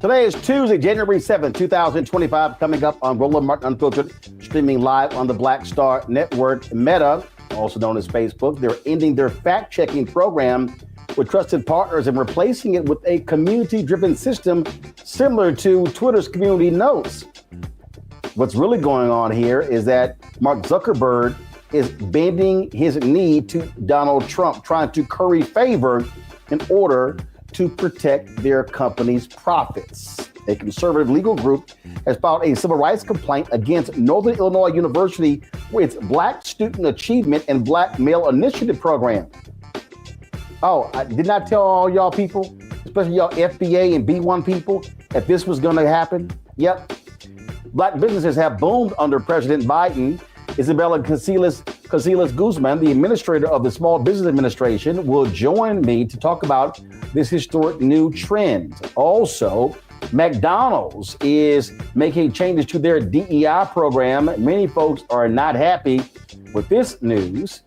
Today is Tuesday, January 7th, 2025, coming up on Roland Martin Unfiltered, streaming live on the Black Star Network. Meta, also known as Facebook, they're ending their fact-checking program with trusted partners and replacing it with a community-driven system similar to Twitter's community notes. What's really going on here is that Mark Zuckerberg is bending his knee to Donald Trump, trying to curry favor in order to protect their company's profits. A conservative legal group has filed a civil rights complaint against Northern Illinois University for its Black Student Achievement and Black Male Initiative program. Oh, I did not tell all y'all people, especially y'all FBA and B1 people, that this was going to happen. Yep. Black businesses have boomed under President Biden. Isabella Casillas Guzman, the administrator of the Small Business Administration, will join me to talk about this historic new trend. Also, McDonald's is making changes to their DEI program. Many folks are not happy with this news.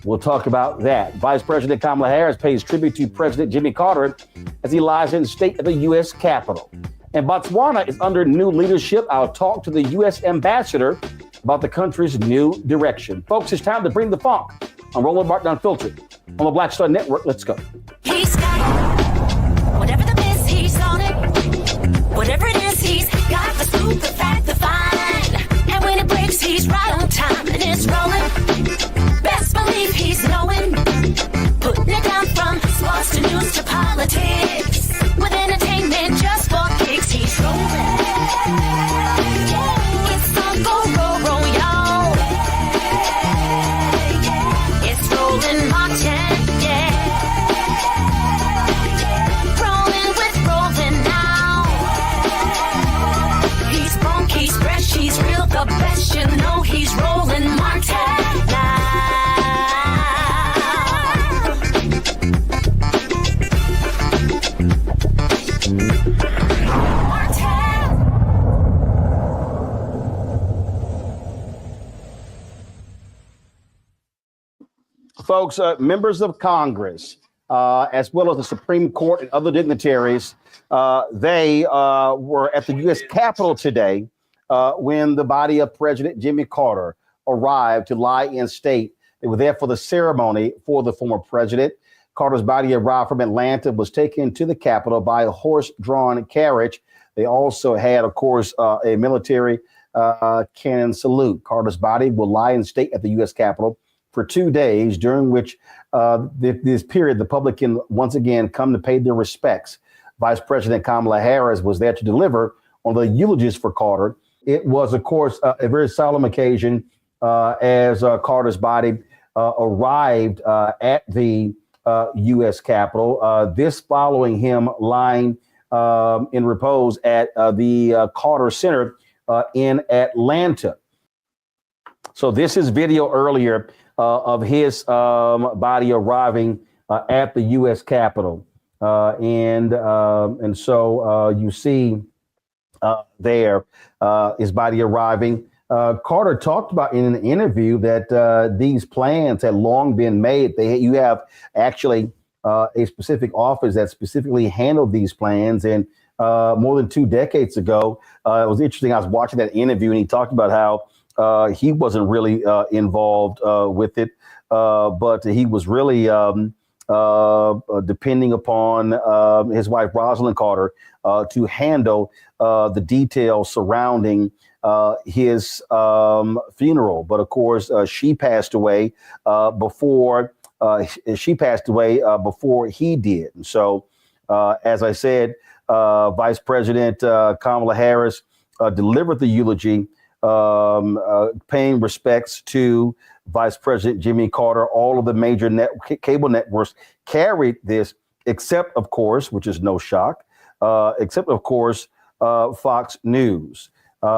We'll talk about that. Vice President Kamala Harris pays tribute to President Jimmy Carter as he lies in state at the U.S. Capitol. And Botswana is under new leadership. I'll talk to the U.S. ambassador about the country's new direction. Folks, it's time to bring the funk on Roland Martin Unfiltered on the Black Star Network. Let's go. He's got whatever the miss, he's on it. Whatever it is, he's got the scoop, the fact, the find. And when it breaks, he's right on time and it's rolling. Best believe he's knowing. Putting it down from sports to news to politics. With entertainment just for kicks, he's rolling. It's on go, roll, y'all. It's Roland Martin, yeah. Rolling with Roland now. He's funk, he's fresh, he's real, the best, you know he's Roland Martin now. Folks, members of Congress, as well as the Supreme Court and other dignitaries, they were at the U.S. Capitol today when the body of President Jimmy Carter arrived to lie in state. They were there for the ceremony for the former president. Carter's body arrived from Atlanta, was taken to the Capitol by a horse-drawn carriage. They also had, of course, a military cannon salute. Carter's body will lie in state at the U.S. Capitol for 2 days, during which this period, the public can once again come to pay their respects. Vice President Kamala Harris was there to deliver on the eulogies for Carter. It was, of course, a very solemn occasion as Carter's body arrived at the U.S. Capitol. This following him lying in repose at the Carter Center in Atlanta. So this is video earlier of his body arriving at the U.S. Capitol. And so you see there his body arriving. Carter talked about in an interview that these plans had long been made. You have actually a specific office that specifically handled these plans. And more than 2 decades ago, it was interesting. I was watching that interview and he talked about how he wasn't really involved with it, but he was really depending upon his wife, Rosalind Carter, to handle the details surrounding his funeral. But of course, she passed away before he did. And so, as I said, Vice President Kamala Harris delivered the eulogy, paying respects to Vice President Jimmy Carter. All of the major cable networks carried this, except, of course, which is no shock, except, of course, Fox News. It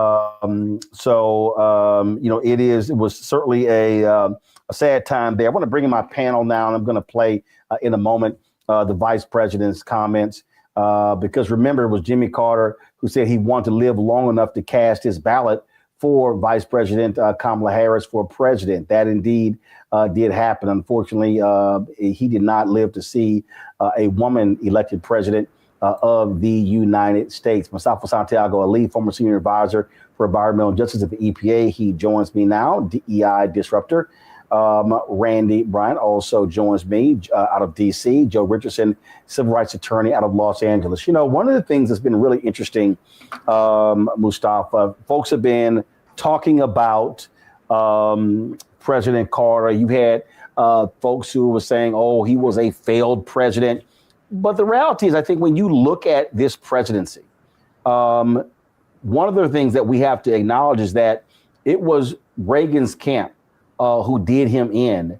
was certainly a sad time there. I want to bring in my panel now, and I'm going to play in a moment the vice president's comments, because remember, it was Jimmy Carter who said he wanted to live long enough to cast his ballot for Vice President Kamala Harris for president. That indeed did happen. Unfortunately, he did not live to see a woman elected president of the United States. Mustafa Santiago Ali, former senior advisor for environmental justice at the EPA. He joins me now. DEI disruptor. Randy Bryant also joins me out of D.C. Joe Richardson, civil rights attorney out of Los Angeles. You know, one of the things that's been really interesting, Mustafa, folks have been talking about President Carter. You had folks who were saying, oh, he was a failed president. But the reality is, I think when you look at this presidency, one of the things that we have to acknowledge is that it was Reagan's camp who did him in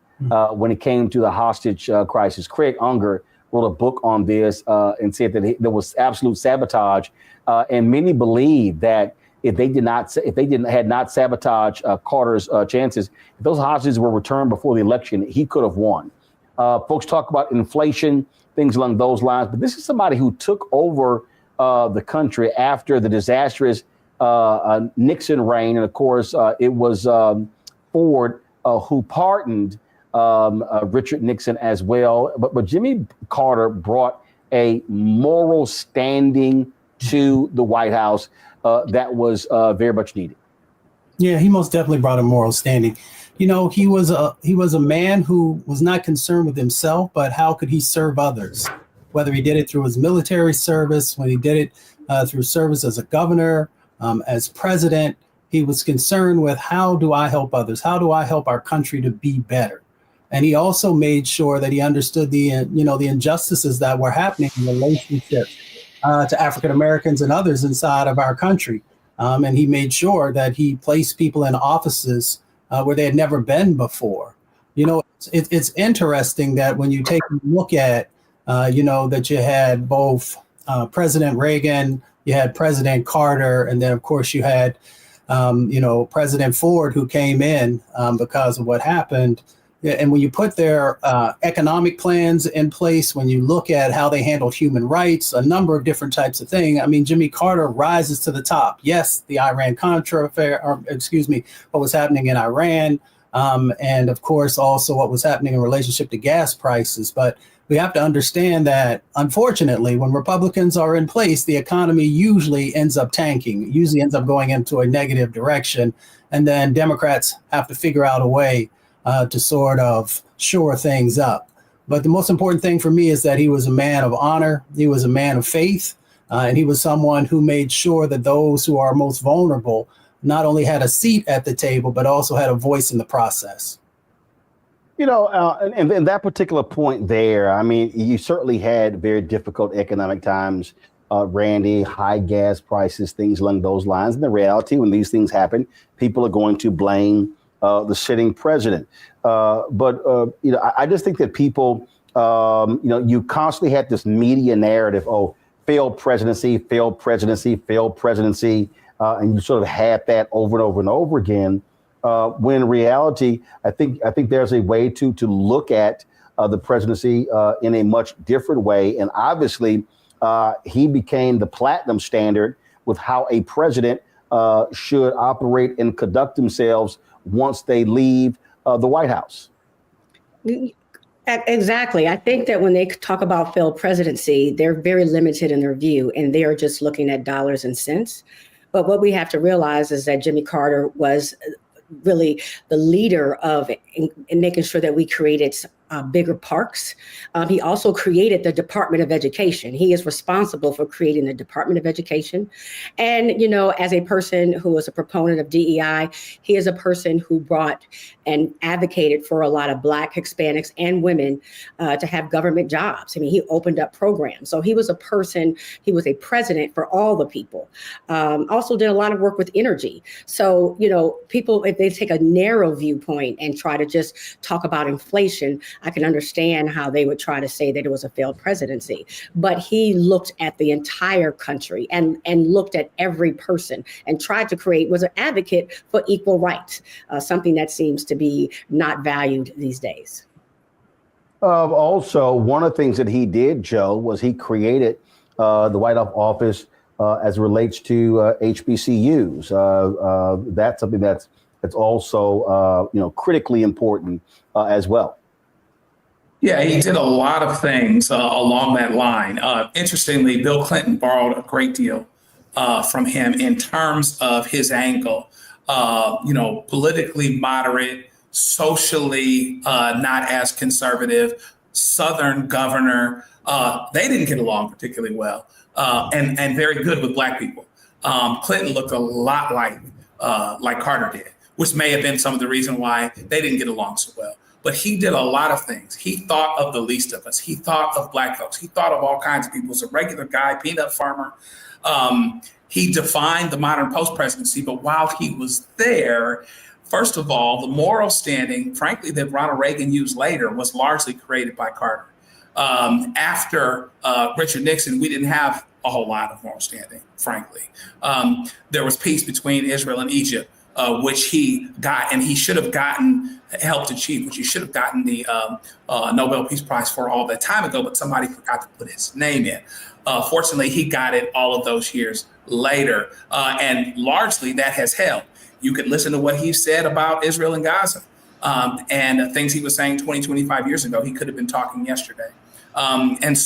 when it came to the hostage crisis. Craig Unger wrote a book on this and said that there was absolute sabotage. And many believe that if they had not sabotaged Carter's chances, if those hostages were returned before the election, he could have won. Folks talk about inflation, things along those lines. But this is somebody who took over the country after the disastrous Nixon reign. And of course, it was Ford who pardoned Richard Nixon as well. But Jimmy Carter brought a moral standing to the White House that was very much needed. Yeah, he most definitely brought a moral standing. You know, he was a man who was not concerned with himself, but how could he serve others? Whether he did it through his military service, when he did it through service as a governor, as president, he was concerned with how do I help others? How do I help our country to be better? And he also made sure that he understood the injustices that were happening in relationship to African Americans and others inside of our country. And he made sure that he placed people in offices where they had never been before. You know, it's interesting that when you take a look at, that you had both President Reagan, you had President Carter, and then, of course, you had, President Ford, who came in because of what happened. And when you put their economic plans in place, when you look at how they handled human rights, a number of different types of things, I mean, Jimmy Carter rises to the top. Yes, the Iran-Contra affair, what was happening in Iran, and of course, also what was happening in relationship to gas prices. But we have to understand that, unfortunately, when Republicans are in place, the economy usually ends up tanking, usually ends up going into a negative direction. And then Democrats have to figure out a way to sort of shore things up. But the most important thing for me is that he was a man of honor. He was a man of faith. And he was someone who made sure that those who are most vulnerable not only had a seat at the table, but also had a voice in the process. You know, and that particular point there, I mean, you certainly had very difficult economic times, Randy, high gas prices, things along those lines. And the reality, when these things happen, people are going to blame the sitting president. I just think that people, you constantly had this media narrative, failed presidency, failed presidency, failed presidency. And you sort of had that over and over and over again. When in reality, I think there's a way to look at the presidency in a much different way. And obviously, he became the platinum standard with how a president should operate and conduct themselves once they leave the White House. Exactly. I think that when they talk about failed presidency, they're very limited in their view, and they are just looking at dollars and cents. But what we have to realize is that Jimmy Carter was really the leader of in making sure that we created bigger parks. He also created the Department of Education. He is responsible for creating the Department of Education. And, as a person who was a proponent of DEI, he is a person who brought and advocated for a lot of Black, Hispanics, and women to have government jobs. I mean, he opened up programs. So he was a president for all the people. Also did a lot of work with energy. So, people, if they take a narrow viewpoint and try to just talk about inflation, I can understand how they would try to say that it was a failed presidency. But he looked at the entire country and looked at every person and tried to was an advocate for equal rights, something that seems to be not valued these days. Also, one of the things that he did, Joe, was he created the White House office as it relates to HBCUs. That's something that's also critically important as well. Yeah, he did a lot of things along that line. Interestingly, Bill Clinton borrowed a great deal from him in terms of his angle. Politically moderate, socially not as conservative, Southern governor. They didn't get along particularly well, and very good with Black people. Clinton looked a lot like Carter did, which may have been some of the reason why they didn't get along so well. But he did a lot of things. He thought of the least of us. He thought of Black folks. He thought of all kinds of people. He was a regular guy, peanut farmer. He defined the modern post-presidency. But while he was there, first of all, the moral standing, frankly, that Ronald Reagan used later was largely created by Carter. After Richard Nixon, we didn't have a whole lot of moral standing, frankly. There was peace between Israel and Egypt, which he got, and he should have helped achieve, which he should have gotten the Nobel Peace Prize for all that time ago, but somebody forgot to put his name in. Fortunately, he got it all of those years later, and largely that has held. You could listen to what he said about Israel and Gaza, and things he was saying 20, 25 years ago. He could have been talking yesterday. And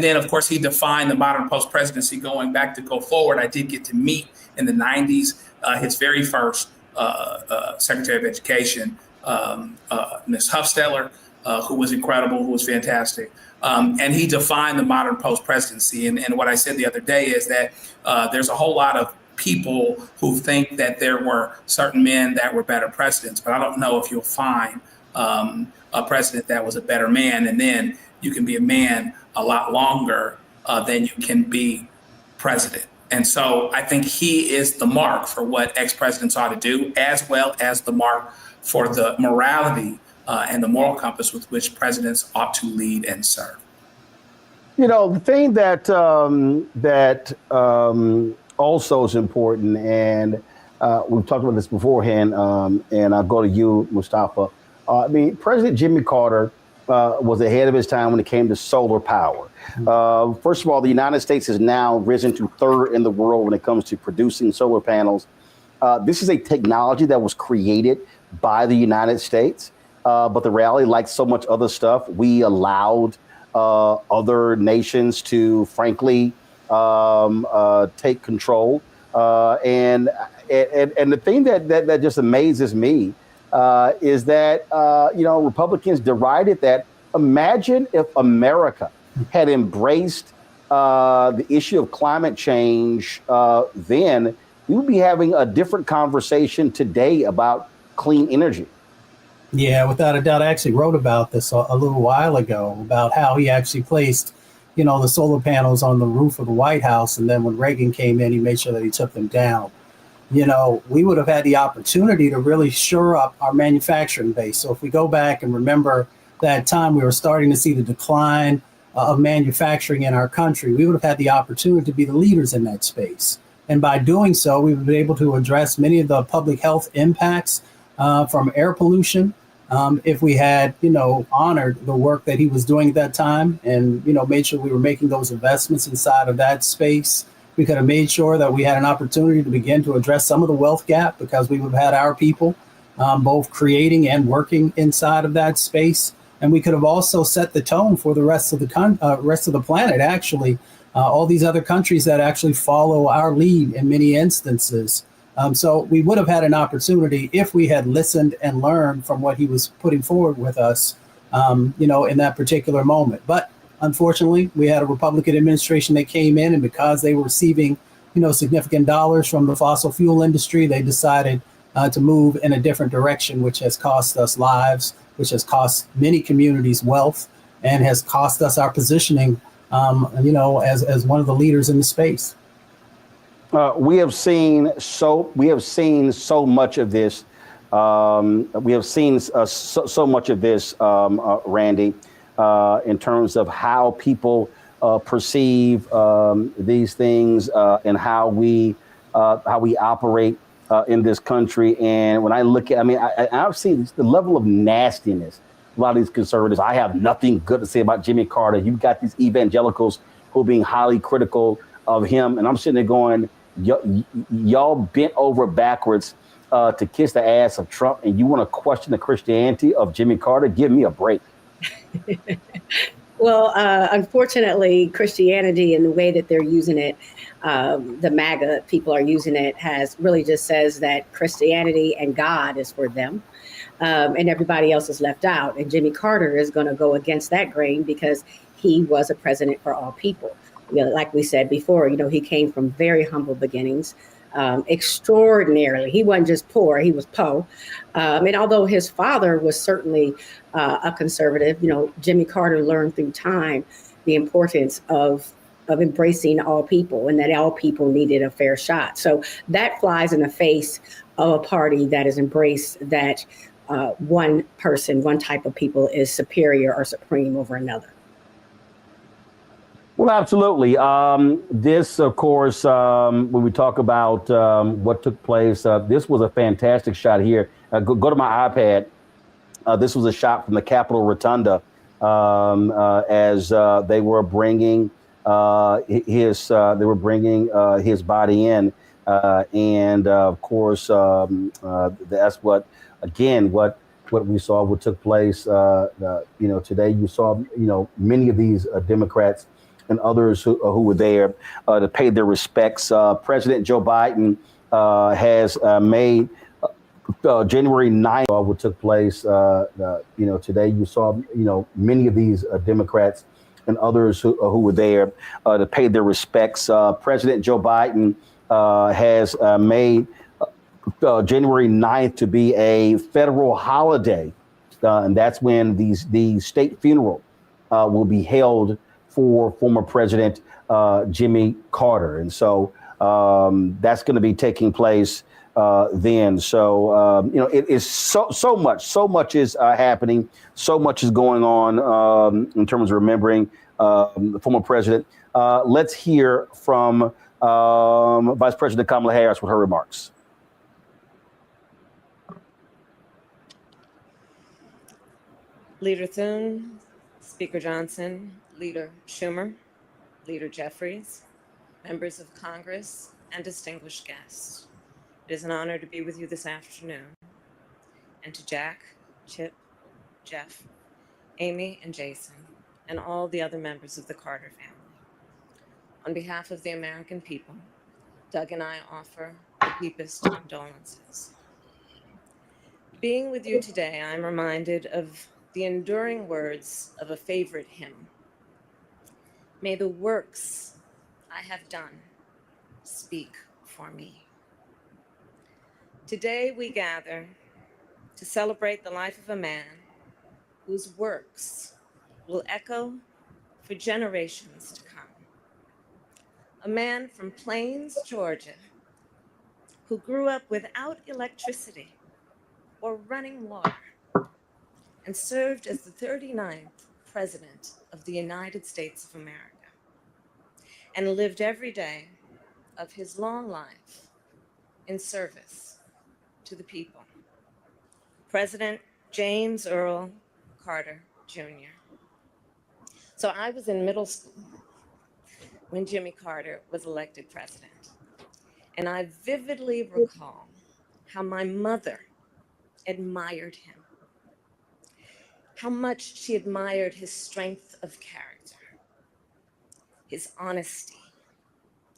then, of course, he defined the modern post-presidency going back to go forward. I did get to meet in the 90s his very first Secretary of Education, Ms. Huffstetter, who was incredible, who was fantastic. And he defined the modern post-presidency. And what I said the other day is that there's a whole lot of people who think that there were certain men that were better presidents, but I don't know if you'll find a president that was a better man. And then you can be a man a lot longer than you can be president. And so I think he is the mark for what ex-presidents ought to do, as well as the mark for the morality and the moral compass with which presidents ought to lead and serve. You know, the thing that also is important, and we've talked about this beforehand, and I'll go to you, Mustafa. President Jimmy Carter was ahead of his time when it came to solar power. First of all, the United States has now risen to third in the world when it comes to producing solar panels. This is a technology that was created by the United States. But the reality, like so much other stuff, we allowed other nations to, frankly, take control. And the thing that just amazes me is that, Republicans derided that. Imagine if America had embraced the issue of climate change, then we would be having a different conversation today about clean energy. Yeah, without a doubt. I actually wrote about this a little while ago, about how he actually placed, the solar panels on the roof of the White House. And then when Reagan came in, he made sure that he took them down. We would have had the opportunity to really shore up our manufacturing base. So if we go back and remember that time we were starting to see the decline of manufacturing in our country, we would have had the opportunity to be the leaders in that space. And by doing so, we would be able to address many of the public health impacts from air pollution. If we had, honored the work that he was doing at that time and, made sure we were making those investments inside of that space, we could have made sure that we had an opportunity to begin to address some of the wealth gap, because we would have had our people both creating and working inside of that space. And we could have also set the tone for the rest of the planet, actually, all these other countries that actually follow our lead in many instances. So we would have had an opportunity if we had listened and learned from what he was putting forward with us, in that particular moment. But unfortunately, we had a Republican administration that came in, and because they were receiving, significant dollars from the fossil fuel industry, they decided to move in a different direction, which has cost us lives, which has cost many communities wealth, and has cost us our positioning, as one of the leaders in the space. We have seen so much of this. We have seen so much of this, Randy, in terms of how people perceive these things and how we operate in this country. And when I look at, I've seen the level of nastiness. A lot of these conservatives, I have nothing good to say about Jimmy Carter. You've got these evangelicals who are being highly critical of him, and I'm sitting there going, y'all bent over backwards to kiss the ass of Trump, and you want to question the Christianity of Jimmy Carter? Give me a break. Well, unfortunately, Christianity and the way that they're using it, the MAGA people are using it, has really just says that Christianity and God is for them, and everybody else is left out. And Jimmy Carter is going to go against that grain because he was a president for all people. You know, like we said before, you know, he came from very humble beginnings. Extraordinarily, he wasn't just poor; he was po. And although his father was certainly a conservative, you know, Jimmy Carter learned through time the importance of embracing all people and that all people needed a fair shot. So that flies in the face of a party that has embraced that one person, one type of people is superior or supreme over another. Well, absolutely. This, of course, when we talk about what took place, this was a fantastic shot here. Go to my iPad. This was a shot from the Capitol Rotunda as they were bringing his body in, and of course, that's what again what we saw, what took place. You know, today you saw many of these Democrats and others who were there to pay their respects. President Joe Biden has made January 9th, what took place, today you saw, many of these Democrats and others who were there to pay their respects. President Joe Biden has made January 9th to be a federal holiday. And that's when the state funeral will be held for former President Jimmy Carter. And so that's going to be taking place then. So, it is so much is happening. So much is going on in terms of remembering the former president. Let's hear from Vice President Kamala Harris with her remarks. Leader Thune, Speaker Johnson, Leader Schumer, Leader Jeffries, members of Congress, and distinguished guests. It is an honor to be with you this afternoon. And to Jack, Chip, Jeff, Amy, and Jason, and all the other members of the Carter family. On behalf of the American people, Doug and I offer the deepest condolences. Being with you today, I'm reminded of the enduring words of a favorite hymn. May the works I have done speak for me. Today we gather to celebrate the life of a man whose works will echo for generations to come. A man from Plains, Georgia, who grew up without electricity or running water and served as the 39th President of the United States of America and lived every day of his long life in service to the people. President James Earl Carter, Jr. So I was in middle school when Jimmy Carter was elected president, and I vividly recall how my mother admired him, how much she admired his strength of character, his honesty,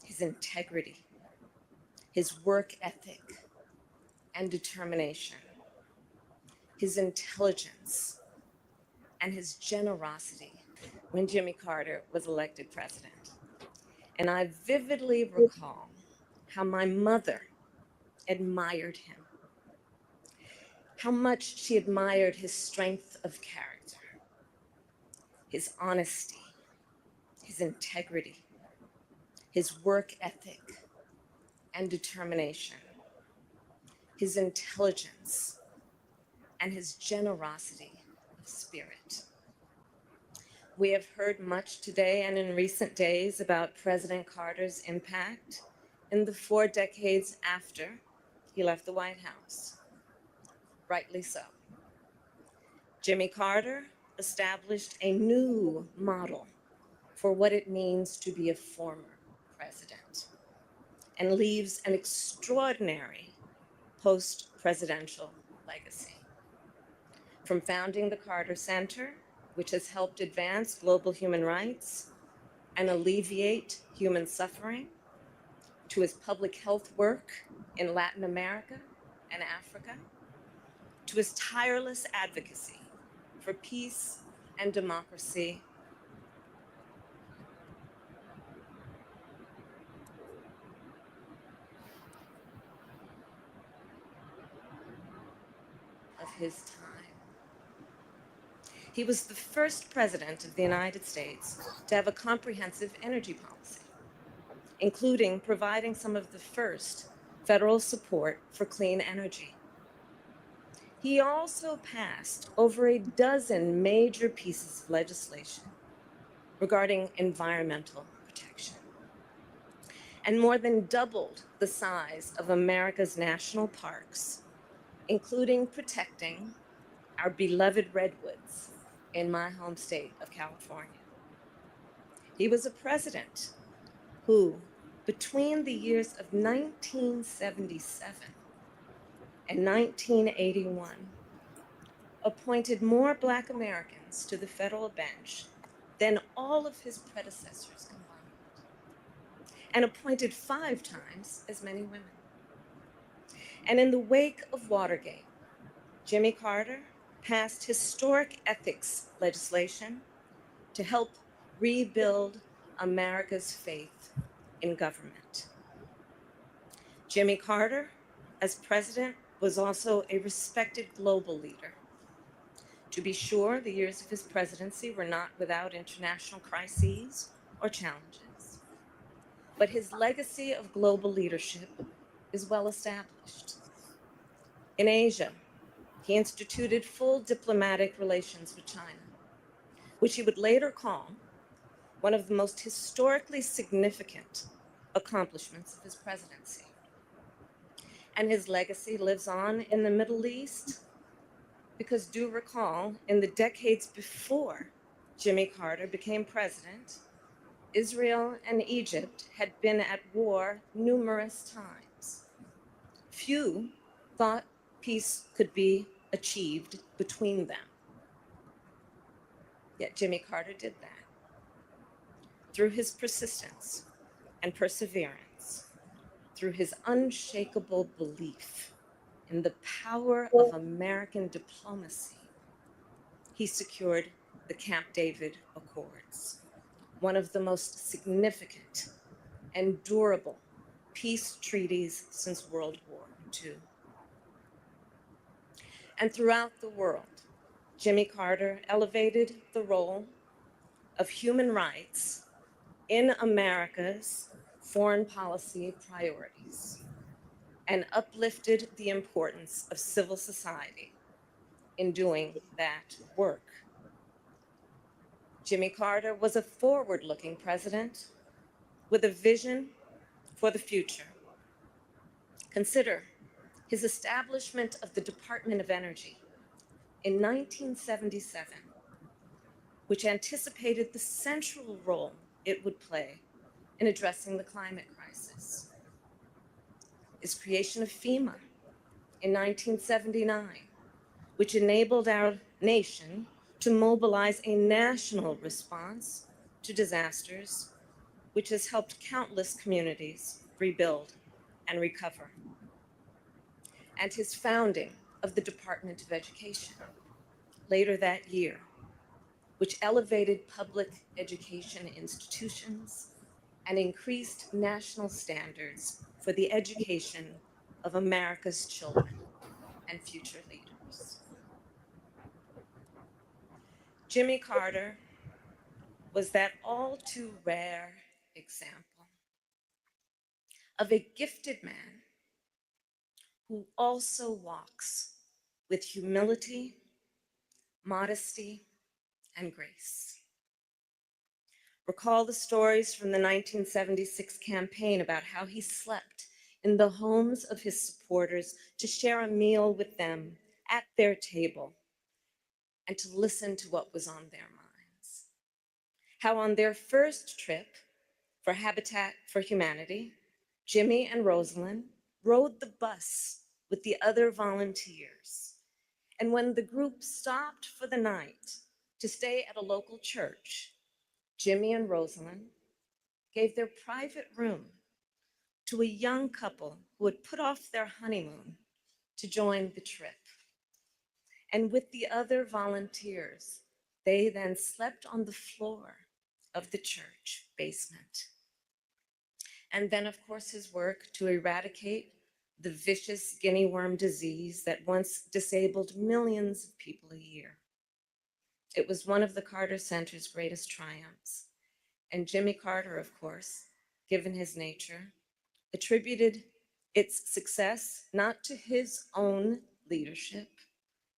his integrity, his work ethic and determination, his intelligence, and his generosity when Jimmy Carter was elected president. And I vividly recall how my mother admired him, how much she admired his strength of character, his honesty, his integrity, his work ethic and determination, his intelligence, and his generosity of spirit. We have heard much today and in recent days about President Carter's impact in the 4 decades after he left the White House. Rightly so. Jimmy Carter established a new model for what it means to be a former president and leaves an extraordinary post-presidential legacy. From founding the Carter Center which has helped advance global human rights and alleviate human suffering, to his public health work in Latin America and Africa, to his tireless advocacy for peace and democracy of his time. He was the first president of the United States to have a comprehensive energy policy, including providing some of the first federal support for clean energy. He also passed over a dozen major pieces of legislation regarding environmental protection, and more than doubled the size of America's national parks, including protecting our beloved redwoods in my home state of California. He was a president who, between the years of 1977 and 1981, appointed more Black Americans to the federal bench than all of his predecessors combined, and appointed 5 times as many women. And in the wake of Watergate, Jimmy Carter passed historic ethics legislation to help rebuild America's faith in government. Jimmy Carter, as president, was also a respected global leader. To be sure, the years of his presidency were not without international crises or challenges, but his legacy of global leadership is well established. In Asia, he instituted full diplomatic relations with China, which he would later call one of the most historically significant accomplishments of his presidency. And his legacy lives on in the Middle East because, do recall, in the decades before Jimmy Carter became president, Israel and Egypt had been at war numerous times. Few thought peace could be achieved between them. Yet Jimmy Carter did that. Through his persistence and perseverance, through his unshakable belief in the power of American diplomacy, he secured the Camp David Accords, one of the most significant and durable peace treaties since World War II. And throughout the world, Jimmy Carter elevated the role of human rights in America's foreign policy priorities and uplifted the importance of civil society in doing that work. Jimmy Carter was a forward-looking president with a vision for the future. Consider his establishment of the Department of Energy in 1977, which anticipated the central role it would play in addressing the climate crisis. His creation of FEMA in 1979, which enabled our nation to mobilize a national response to disasters, which has helped countless communities rebuild and recover. And his founding of the Department of Education later that year, which elevated public education institutions and increased national standards for the education of America's children and future leaders. Jimmy Carter was that all too rare example of a gifted man who also walks with humility, modesty, and grace. Recall the stories from the 1976 campaign about how he slept in the homes of his supporters to share a meal with them at their table and to listen to what was on their minds. How on their first trip for Habitat for Humanity, Jimmy and Rosalind rode the bus with the other volunteers. And when the group stopped for the night to stay at a local church, Jimmy and Rosalind gave their private room to a young couple who had put off their honeymoon to join the trip. And with the other volunteers, they then slept on the floor of the church basement. And then, of course, his work to eradicate the vicious guinea worm disease that once disabled millions of people a year. It was one of the Carter Center's greatest triumphs. And Jimmy Carter, of course, given his nature, attributed its success not to his own leadership,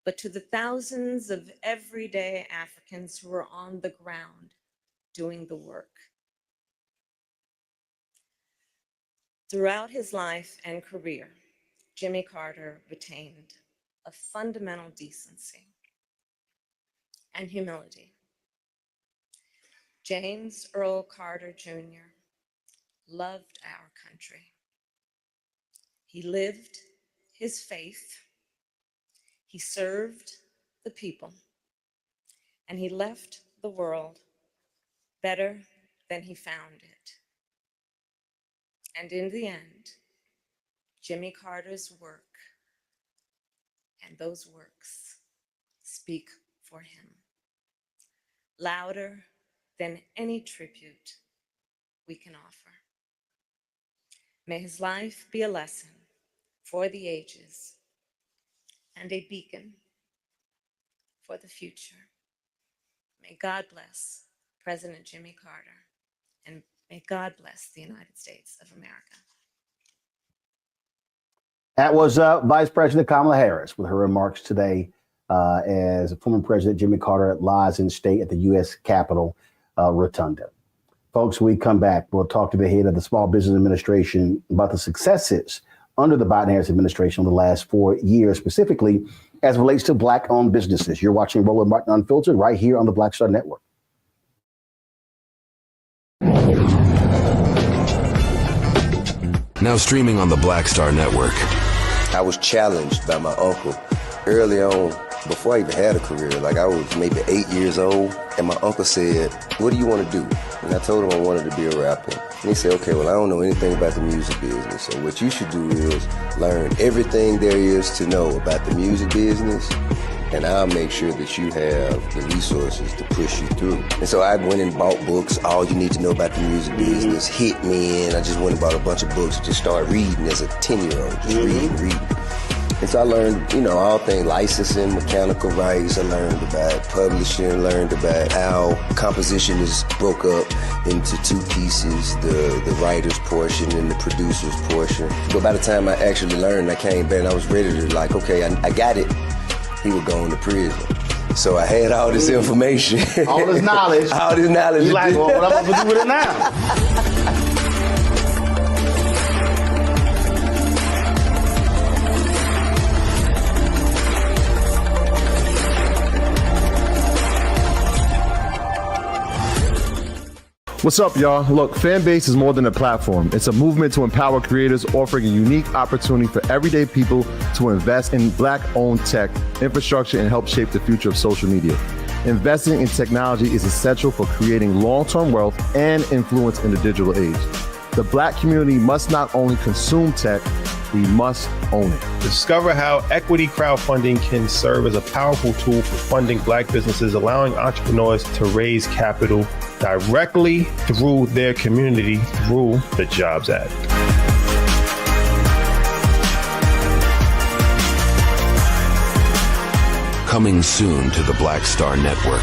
but to the thousands of everyday Africans who were on the ground doing the work. Throughout his life and career, Jimmy Carter retained a fundamental decency and humility. James Earl Carter Jr. loved our country. He lived his faith, he served the people, and he left the world better than he found it. And in the end, Jimmy Carter's work and those works speak for him, louder than any tribute we can offer. May his life be a lesson for the ages and a beacon for the future. May God bless President Jimmy Carter, and may God bless the United States of America. That was Vice President Kamala Harris with her remarks today as former President Jimmy Carter lies in state at the U.S. Capitol Rotunda. Folks, when we come back, we'll talk to the head of the Small Business Administration about the successes under the Biden-Harris administration over the last 4 years, specifically as it relates to Black-owned businesses. You're watching Roland Martin Unfiltered right here on the Black Star Network. Now streaming on the Black Star Network. I was challenged by my uncle early on, before I even had a career. Like, I was maybe 8 years old, and my uncle said, "What do you want to do?" And I told him I wanted to be a rapper. And he said, "Okay, well, I don't know anything about the music business, so what you should do is learn everything there is to know about the music business, and I'll make sure that you have the resources to push you through." And so I went and bought books, All You Need to Know About the Music Business, Hit Me In. I just went and bought a bunch of books, just started reading as a 10-year-old, just reading. And so I learned, all things licensing, mechanical rights. I learned about publishing, learned about how composition is broke up into two pieces, the writer's portion and the producer's portion. But by the time I actually learned, I came back and I was ready to okay, I got it. He was going to prison. So I had all this information. All this knowledge. All this knowledge. You're like, well, what am I going to do with it now? What's up, y'all? Look, Fanbase is more than a platform. It's a movement to empower creators, offering a unique opportunity for everyday people to invest in Black-owned tech, infrastructure, and help shape the future of social media. Investing in technology is essential for creating long-term wealth and influence in the digital age. The Black community must not only consume tech, we must own it. Discover how equity crowdfunding can serve as a powerful tool for funding Black businesses, allowing entrepreneurs to raise capital directly through their community through the Jobs Act. Coming soon to the Black Star Network.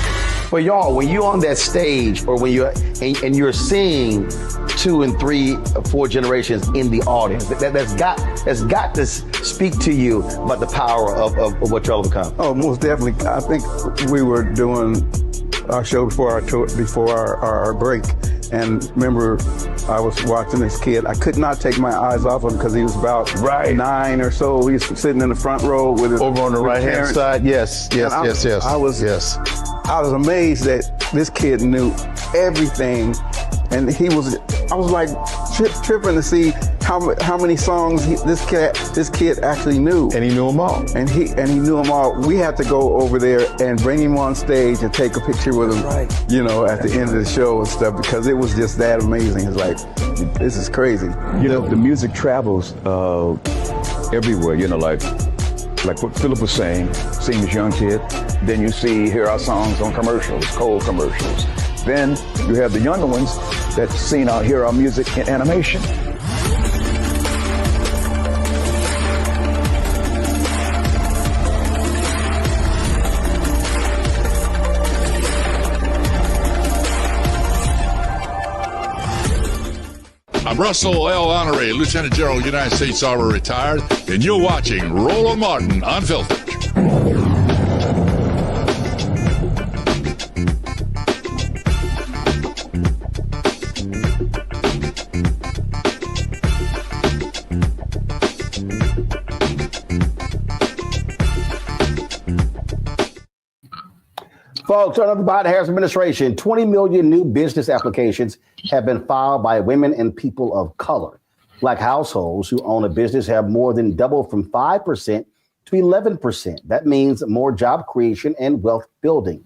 Well, y'all, when you're on that stage or when you're and you're seeing 2 and 3 or 4 generations in the audience, that's got to speak to you about the power of what y'all have become. Oh, most definitely. I think we were doing our show before our break, and remember, I was watching this kid. I could not take my eyes off him because he was about 9 or so. He was sitting in the front row with his over on the right hand side. Yes. I was amazed that this kid knew everything, and I was like tripping to see how many songs this kid actually knew, And he knew them all. and he knew them all. We had to go over there and bring him on stage and take a picture with him, you know, at the end of the show and stuff, because it was just that amazing. It's like, this is crazy. You know, the music travels everywhere, you know, like what Philip was saying, seeing this young kid, then you hear our songs on commercials, cold commercials. Then you have the younger ones that hear our music in animation. I'm Russell L. Honoré, Lieutenant General, United States Army, retired, and you're watching Roland Martin Unfiltered. Folks, under the Biden-Harris administration, 20 million new business applications have been filed by women and people of color. Black households who own a business have more than doubled from 5% to 11%. That means more job creation and wealth building.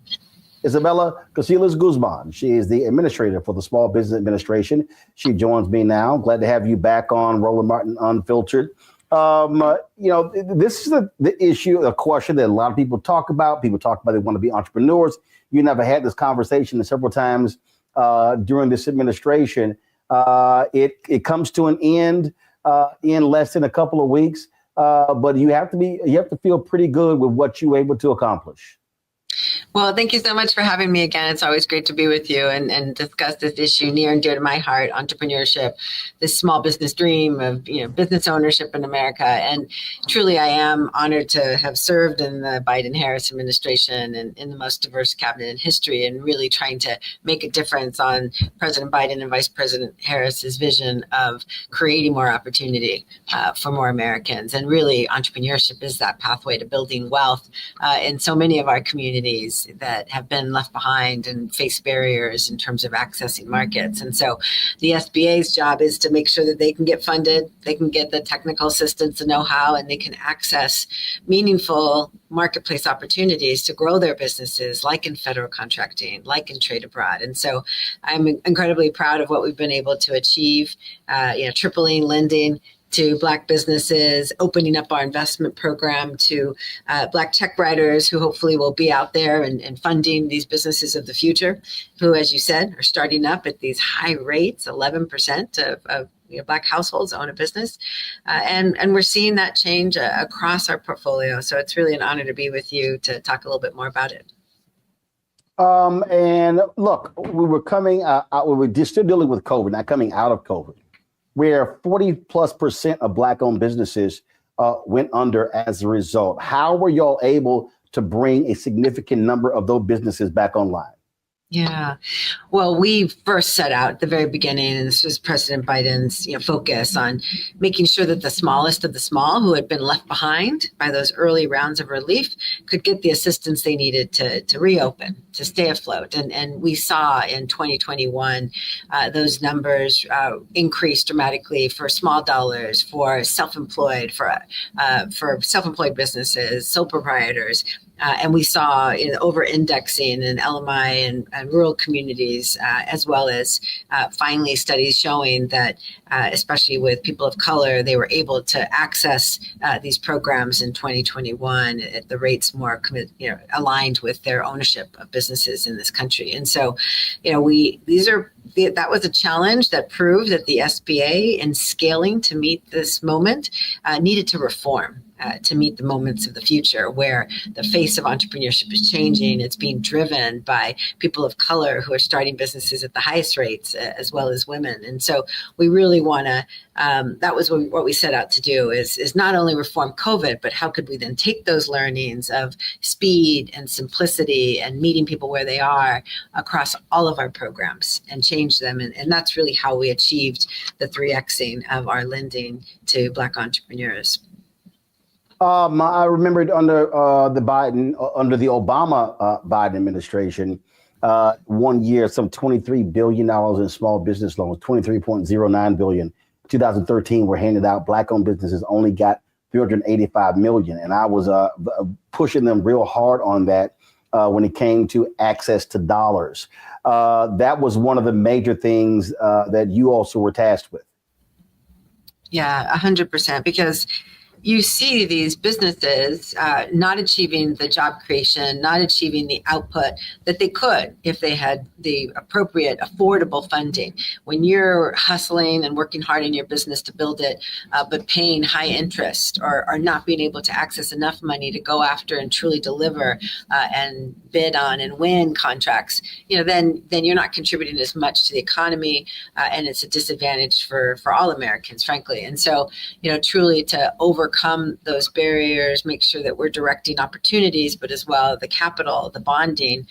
Isabella Casillas Guzman, she is the administrator for the Small Business Administration. She joins me now. Glad to have you back on Roland Martin Unfiltered. You know, this is the issue, a question that a lot of people talk about. People talk about they want to be entrepreneurs. You and I have had this conversation several times during this administration. It comes to an end in less than a couple of weeks, but you have to feel pretty good with what you were able to accomplish. Well, thank you so much for having me again. It's always great to be with you and discuss this issue near and dear to my heart, entrepreneurship, this small business dream of, you know, business ownership in America. And truly, I am honored to have served in the Biden-Harris administration and in the most diverse cabinet in history, and really trying to make a difference on President Biden and Vice President Harris's vision of creating more opportunity for more Americans. And really, entrepreneurship is that pathway to building wealth in so many of our communities that have been left behind and face barriers in terms of accessing markets. And so the SBA's job is to make sure that they can get funded, they can get the technical assistance and know-how, and they can access meaningful marketplace opportunities to grow their businesses, like in federal contracting, like in trade abroad. And so I'm incredibly proud of what we've been able to achieve, tripling lending to Black businesses, opening up our investment program to Black check writers who hopefully will be out there and funding these businesses of the future, who, as you said, are starting up at these high rates. 11% of Black households own a business. And we're seeing that change across our portfolio. So it's really an honor to be with you to talk a little bit more about it. And look, we were coming out, we were just still dealing with COVID, not coming out of COVID, where 40+% of Black-owned businesses went under as a result. How were y'all able to bring a significant number of those businesses back online? Yeah. Well, we first set out at the very beginning, and this was President Biden's focus on making sure that the smallest of the small who had been left behind by those early rounds of relief could get the assistance they needed to reopen, to stay afloat. And we saw in 2021 those numbers increase dramatically for small dollars, for self-employed, for self-employed businesses, sole proprietors. And we saw over-indexing in LMI and rural communities, as well as finally studies showing that, especially with people of color, they were able to access these programs in 2021 at the rates more aligned with their ownership of businesses in this country. And so, that was a challenge that proved that the SBA, in scaling to meet this moment, needed to reform. To meet the moments of the future where the face of entrepreneurship is changing. It's being driven by people of color who are starting businesses at the highest rates, as well as women. And so we really want to, that was what we set out to do, is not only reform COVID, but how could we then take those learnings of speed and simplicity and meeting people where they are across all of our programs and change them. And that's really how we achieved the 3Xing of our lending to Black entrepreneurs. I remembered under the Obama Biden administration, 1 year, some $23 billion in small business loans, $23.09 billion 2013 were handed out, Black-owned businesses only got 385 million. And I was pushing them real hard on that when it came to access to dollars. That was one of the major things that you also were tasked with. Yeah, 100%, because you see these businesses not achieving the job creation, not achieving the output that they could if they had the appropriate, affordable funding. When you're hustling and working hard in your business to build it, but paying high interest or not being able to access enough money to go after and truly deliver and bid on and win contracts, then you're not contributing as much to the economy, and it's a disadvantage for all Americans, frankly. And so, truly to overcome those barriers, make sure that we're directing opportunities, but as well the capital, the bonding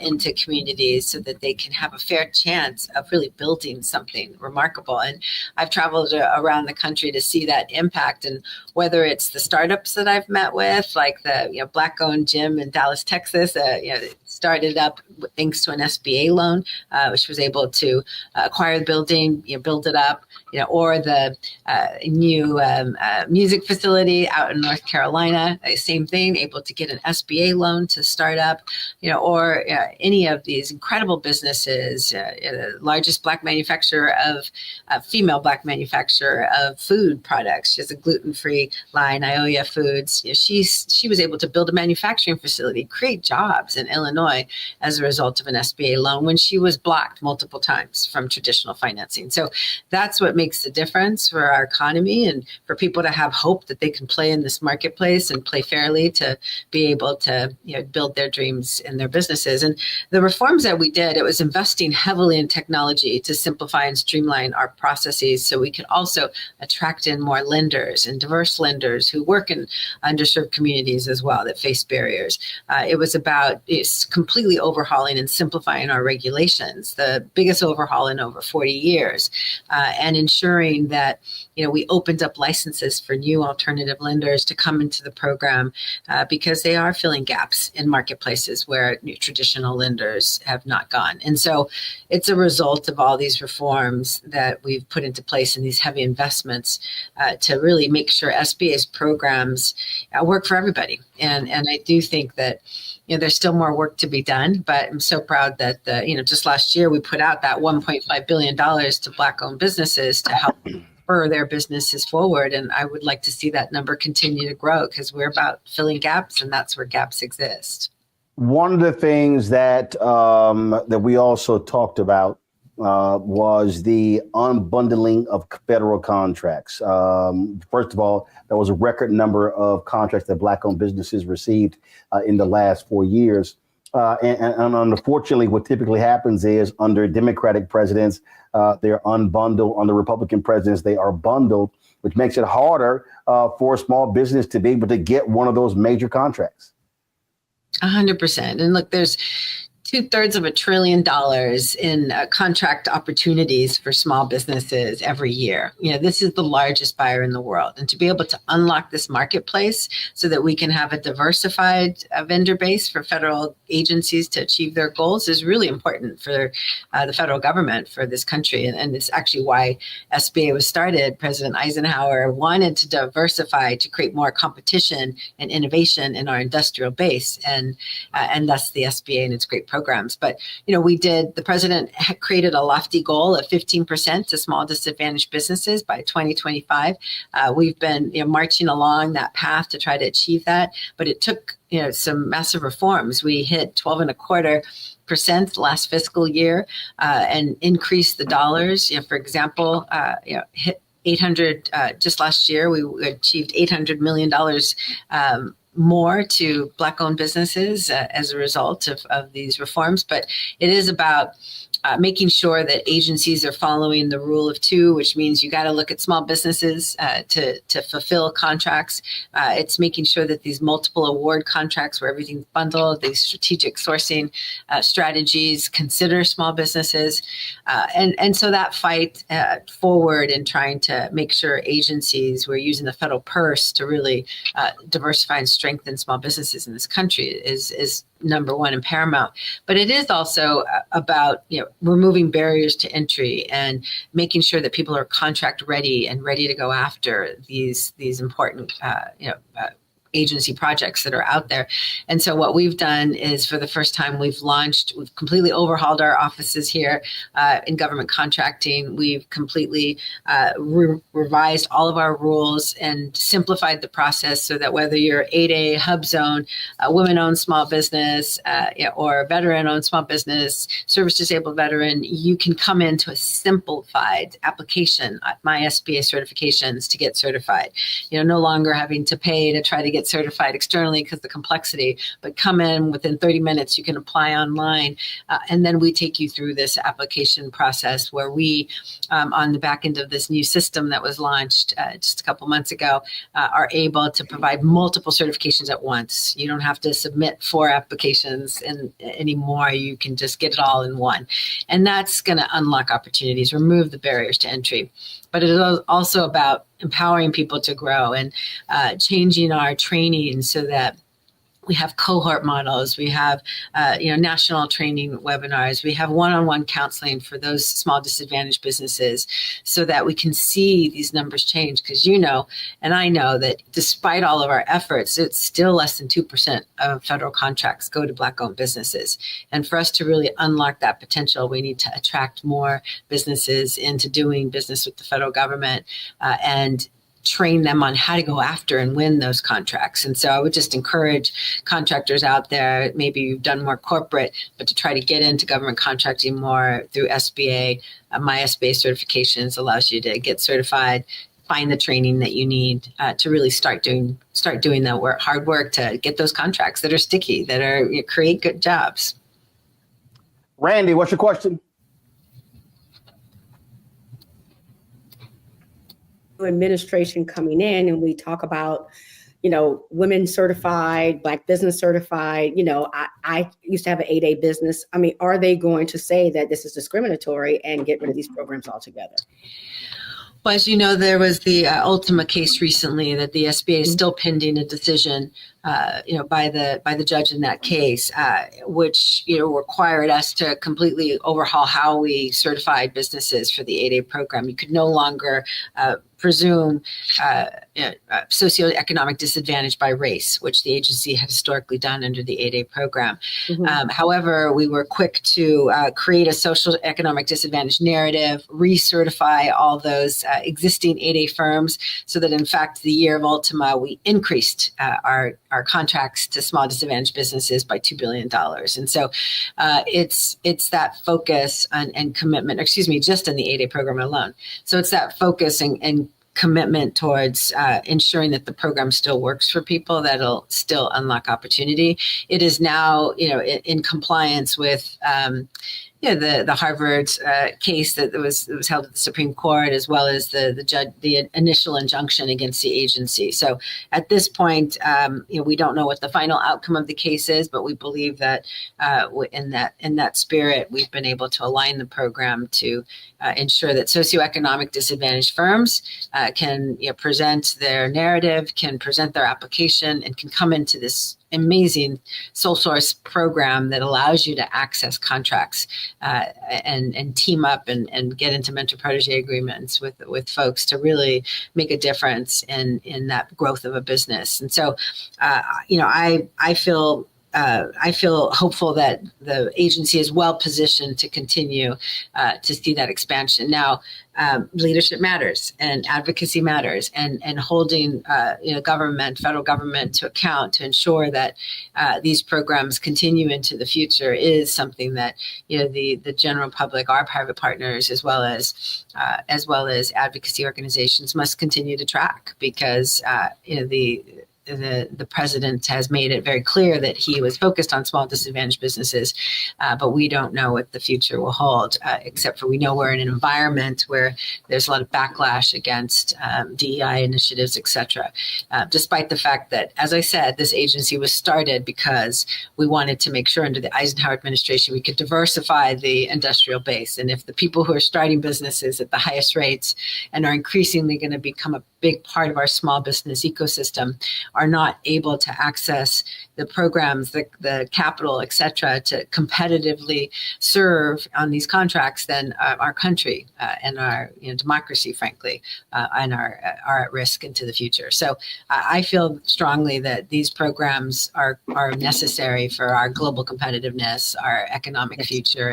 into communities so that they can have a fair chance of really building something remarkable. And I've traveled around the country to see that impact. And whether it's the startups that I've met with, like the Black-owned gym in Dallas, Texas, started up thanks to an SBA loan, which was able to acquire the building, build it up, or the new music facility out in North Carolina, same thing, able to get an SBA loan to start up, or any of these incredible businesses, the largest female Black manufacturer of food products. She has a gluten-free line, Ioya Foods. She was able to build a manufacturing facility, create jobs in Illinois as a result of an SBA loan when she was blocked multiple times from traditional financing. So that's what makes the difference for our economy and for people to have hope that they can play in this marketplace and play fairly to be able to build their dreams and their businesses. And the reforms that we did, it was investing heavily in technology to simplify and streamline our processes so we could also attract in more lenders and diverse lenders who work in underserved communities as well that face barriers. It was about completely overhauling and simplifying our regulations, the biggest overhaul in over 40 years, and ensuring that we opened up licenses for new alternative lenders to come into the program because they are filling gaps in marketplaces where traditional lenders have not gone. And so it's a result of all these reforms that we've put into place and these heavy investments to really make sure SBA's programs work for everybody. And I do think that there's still more work to be done, but I'm so proud that just last year we put out that $1.5 billion to Black-owned businesses to help spur their businesses forward. And I would like to see that number continue to grow because we're about filling gaps, and that's where gaps exist. One of the things that that we also talked about was the unbundling of federal contracts. First of all, there was a record number of contracts that Black-owned businesses received in the last 4 years. And unfortunately, what typically happens is under Democratic presidents, they're unbundled. Under Republican presidents, they are bundled, which makes it harder for a small business to be able to get one of those major contracts. 100%. And look, there's 2/3 of $1 trillion in contract opportunities for small businesses every year. This is the largest buyer in the world. And to be able to unlock this marketplace so that we can have a diversified vendor base for federal agencies to achieve their goals is really important for the federal government for this country. And it's actually why SBA was started. President Eisenhower wanted to diversify to create more competition and innovation in our industrial base, and thus the SBA and its great programs. But, the president created a lofty goal of 15% to small disadvantaged businesses by 2025. We've been marching along that path to try to achieve that, but it took some massive reforms. We hit 12.25% last fiscal year and increased the dollars. For example, hit 800 just last year. We achieved $800 million more to Black-owned businesses as a result of these reforms. But it is about making sure that agencies are following the rule of two, which means you got to look at small businesses to fulfill contracts. It's making sure that these multiple award contracts where everything's bundled, these strategic sourcing strategies consider small businesses. And so that fight forward in trying to make sure agencies, we're using the federal purse to really diversify and strengthen small businesses in this country is number one and paramount. But it is also about, removing barriers to entry and making sure that people are contract ready and ready to go after these important, agency projects that are out there. And so what we've done is, for the first time, we've completely overhauled our offices here in government contracting. We've completely revised all of our rules and simplified the process so that whether you're 8A hub zone, women-owned small business, or veteran-owned small business, service disabled veteran, you can come into a simplified application, My SBA certifications, to get certified. No longer having to pay to try to get certified externally because the complexity, but come in within 30 minutes, you can apply online. And then we take you through this application process where we, on the back end of this new system that was launched just a couple months ago, are able to provide multiple certifications at once. You don't have to submit 4 applications anymore. You can just get it all in one. And that's going to unlock opportunities, remove the barriers to entry. But it is also about empowering people to grow and changing our training so that we have cohort models, we have national training webinars, we have one-on-one counseling for those small disadvantaged businesses so that we can see these numbers change. Because and I know that despite all of our efforts, it's still less than 2% of federal contracts go to Black-owned businesses. And for us to really unlock that potential, we need to attract more businesses into doing business with the federal government and train them on how to go after and win those contracts. And so I would just encourage contractors out there, maybe you've done more corporate, but to try to get into government contracting more through SBA. My SBA certifications allows you to get certified, find the training that you need to really start doing the hard work to get those contracts that are sticky, that are create good jobs. Randy, what's your question? Administration coming in, and we talk about women certified, Black business certified. I used to have an 8A business. I mean, are they going to say that this is discriminatory and get rid of these programs altogether? Well, as you know, there was the Ultima case recently that the SBA is still pending a decision, by the judge in that case, which required us to completely overhaul how we certified businesses for the 8A program. You could no longer presume socioeconomic disadvantage by race, which the agency had historically done under the 8A program. Mm-hmm. However, we were quick to create a social economic disadvantage narrative, recertify all those existing 8A firms so that, in fact, the year of Ultima, we increased our contracts to small disadvantaged businesses by $2 billion. And so it's that focus and commitment, just in the 8A program alone. So it's that focus and commitment towards ensuring that the program still works for people, that'll still unlock opportunity. It is now, in compliance with the Harvard case that was held at the Supreme Court, as well as the initial injunction against the agency. So at this point, we don't know what the final outcome of the case is, but we believe that in that spirit, we've been able to align the program to ensure that socioeconomic disadvantaged firms can present their narrative, can present their application, and can come into this amazing sole source program that allows you to access contracts and team up and get into mentor protege agreements with folks to really make a difference in that growth of a business. And so, I feel hopeful that the agency is well positioned to continue to see that expansion. Now, leadership matters and advocacy matters, and holding federal government to account to ensure that these programs continue into the future is something that the general public, our private partners, as well as advocacy organizations must continue to track, because the president has made it very clear that he was focused on small disadvantaged businesses, but we don't know what the future will hold, except for we know we're in an environment where there's a lot of backlash against DEI initiatives, et cetera, despite the fact that, as I said, this agency was started because we wanted to make sure under the Eisenhower administration we could diversify the industrial base. And if the people who are starting businesses at the highest rates and are increasingly going to become a big part of our small business ecosystem are not able to access the programs, the capital, et cetera, to competitively serve on these contracts, then our country and our democracy, frankly, and are at risk into the future. So I feel strongly that these programs are necessary for our global competitiveness, our economic future,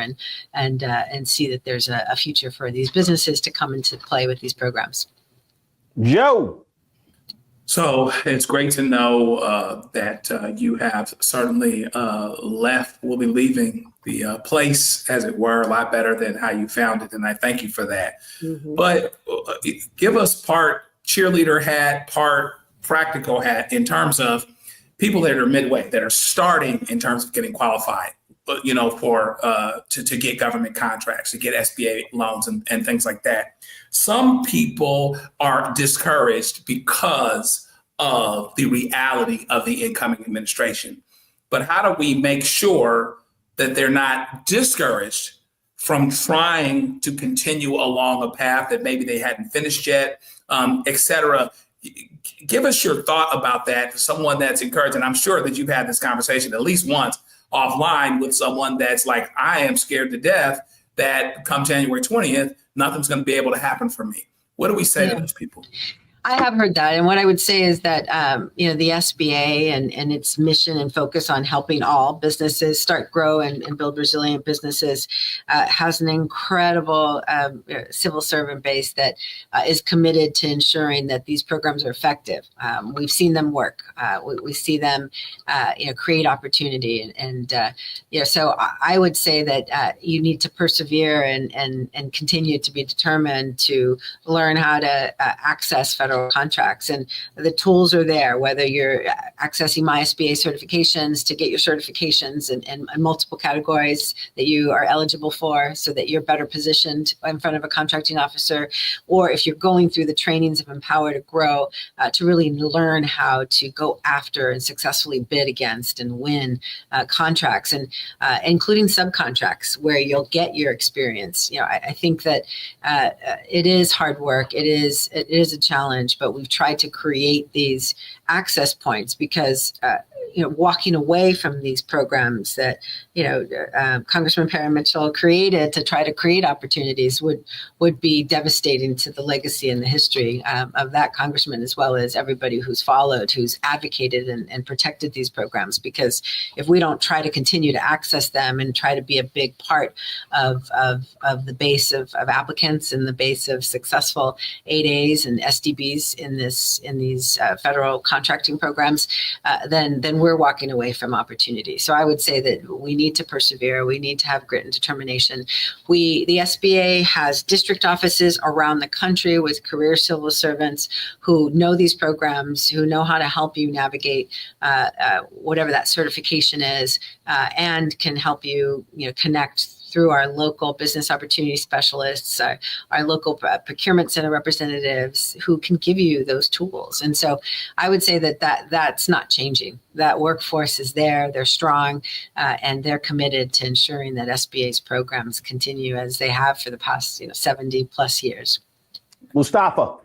and see that there's a future for these businesses to come into play with these programs. Joe. So it's great to know that you have certainly will be leaving the place, as it were, a lot better than how you found it. And I thank you for that. Mm-hmm. But give us part cheerleader hat, part practical hat in terms of people that are midway, that are starting in terms of getting qualified, for to get government contracts, to get SBA loans and things like that. Some people are discouraged because of the reality of the incoming administration. But how do we make sure that they're not discouraged from trying to continue along a path that maybe they hadn't finished yet, et cetera? Give us your thought about that, someone that's encouraged. And I'm sure that you've had this conversation at least once offline with someone that's like, I am scared to death that come January 20th, nothing's going to be able to happen for me. What do we say to those people? I have heard that. And what I would say is that, the SBA and its mission and focus on helping all businesses start, grow, and build resilient businesses has an incredible civil servant base that is committed to ensuring that these programs are effective. We've seen them work. We see them, create opportunity. So I would say that you need to persevere and continue to be determined to learn how to access federal contracts, and the tools are there, whether you're accessing MySBA certifications to get your certifications in multiple categories that you are eligible for so that you're better positioned in front of a contracting officer, or if you're going through the trainings of Empower to Grow to really learn how to go after and successfully bid against and win contracts, and including subcontracts where you'll get your experience. I think that it is hard work. It is a challenge, but we've tried to create these access points because, walking away from these programs that, Congressman Perry Mitchell created to try to create opportunities would be devastating to the legacy and the history of that congressman, as well as everybody who's followed, who's advocated and protected these programs. Because if we don't try to continue to access them and try to be a big part of the base of applicants and the base of successful 8As and SDBs in these federal contracting programs, then we're walking away from opportunity. So I would say that we need to persevere. We need to have grit and determination. The SBA has district offices around the country with career civil servants who know these programs, who know how to help you navigate whatever that certification is, and can help you, connect through our local business opportunity specialists, our local procurement center representatives who can give you those tools. And so I would say that's not changing. That workforce is there, they're strong, and they're committed to ensuring that SBA's programs continue as they have for the past 70 plus years. Mustafa.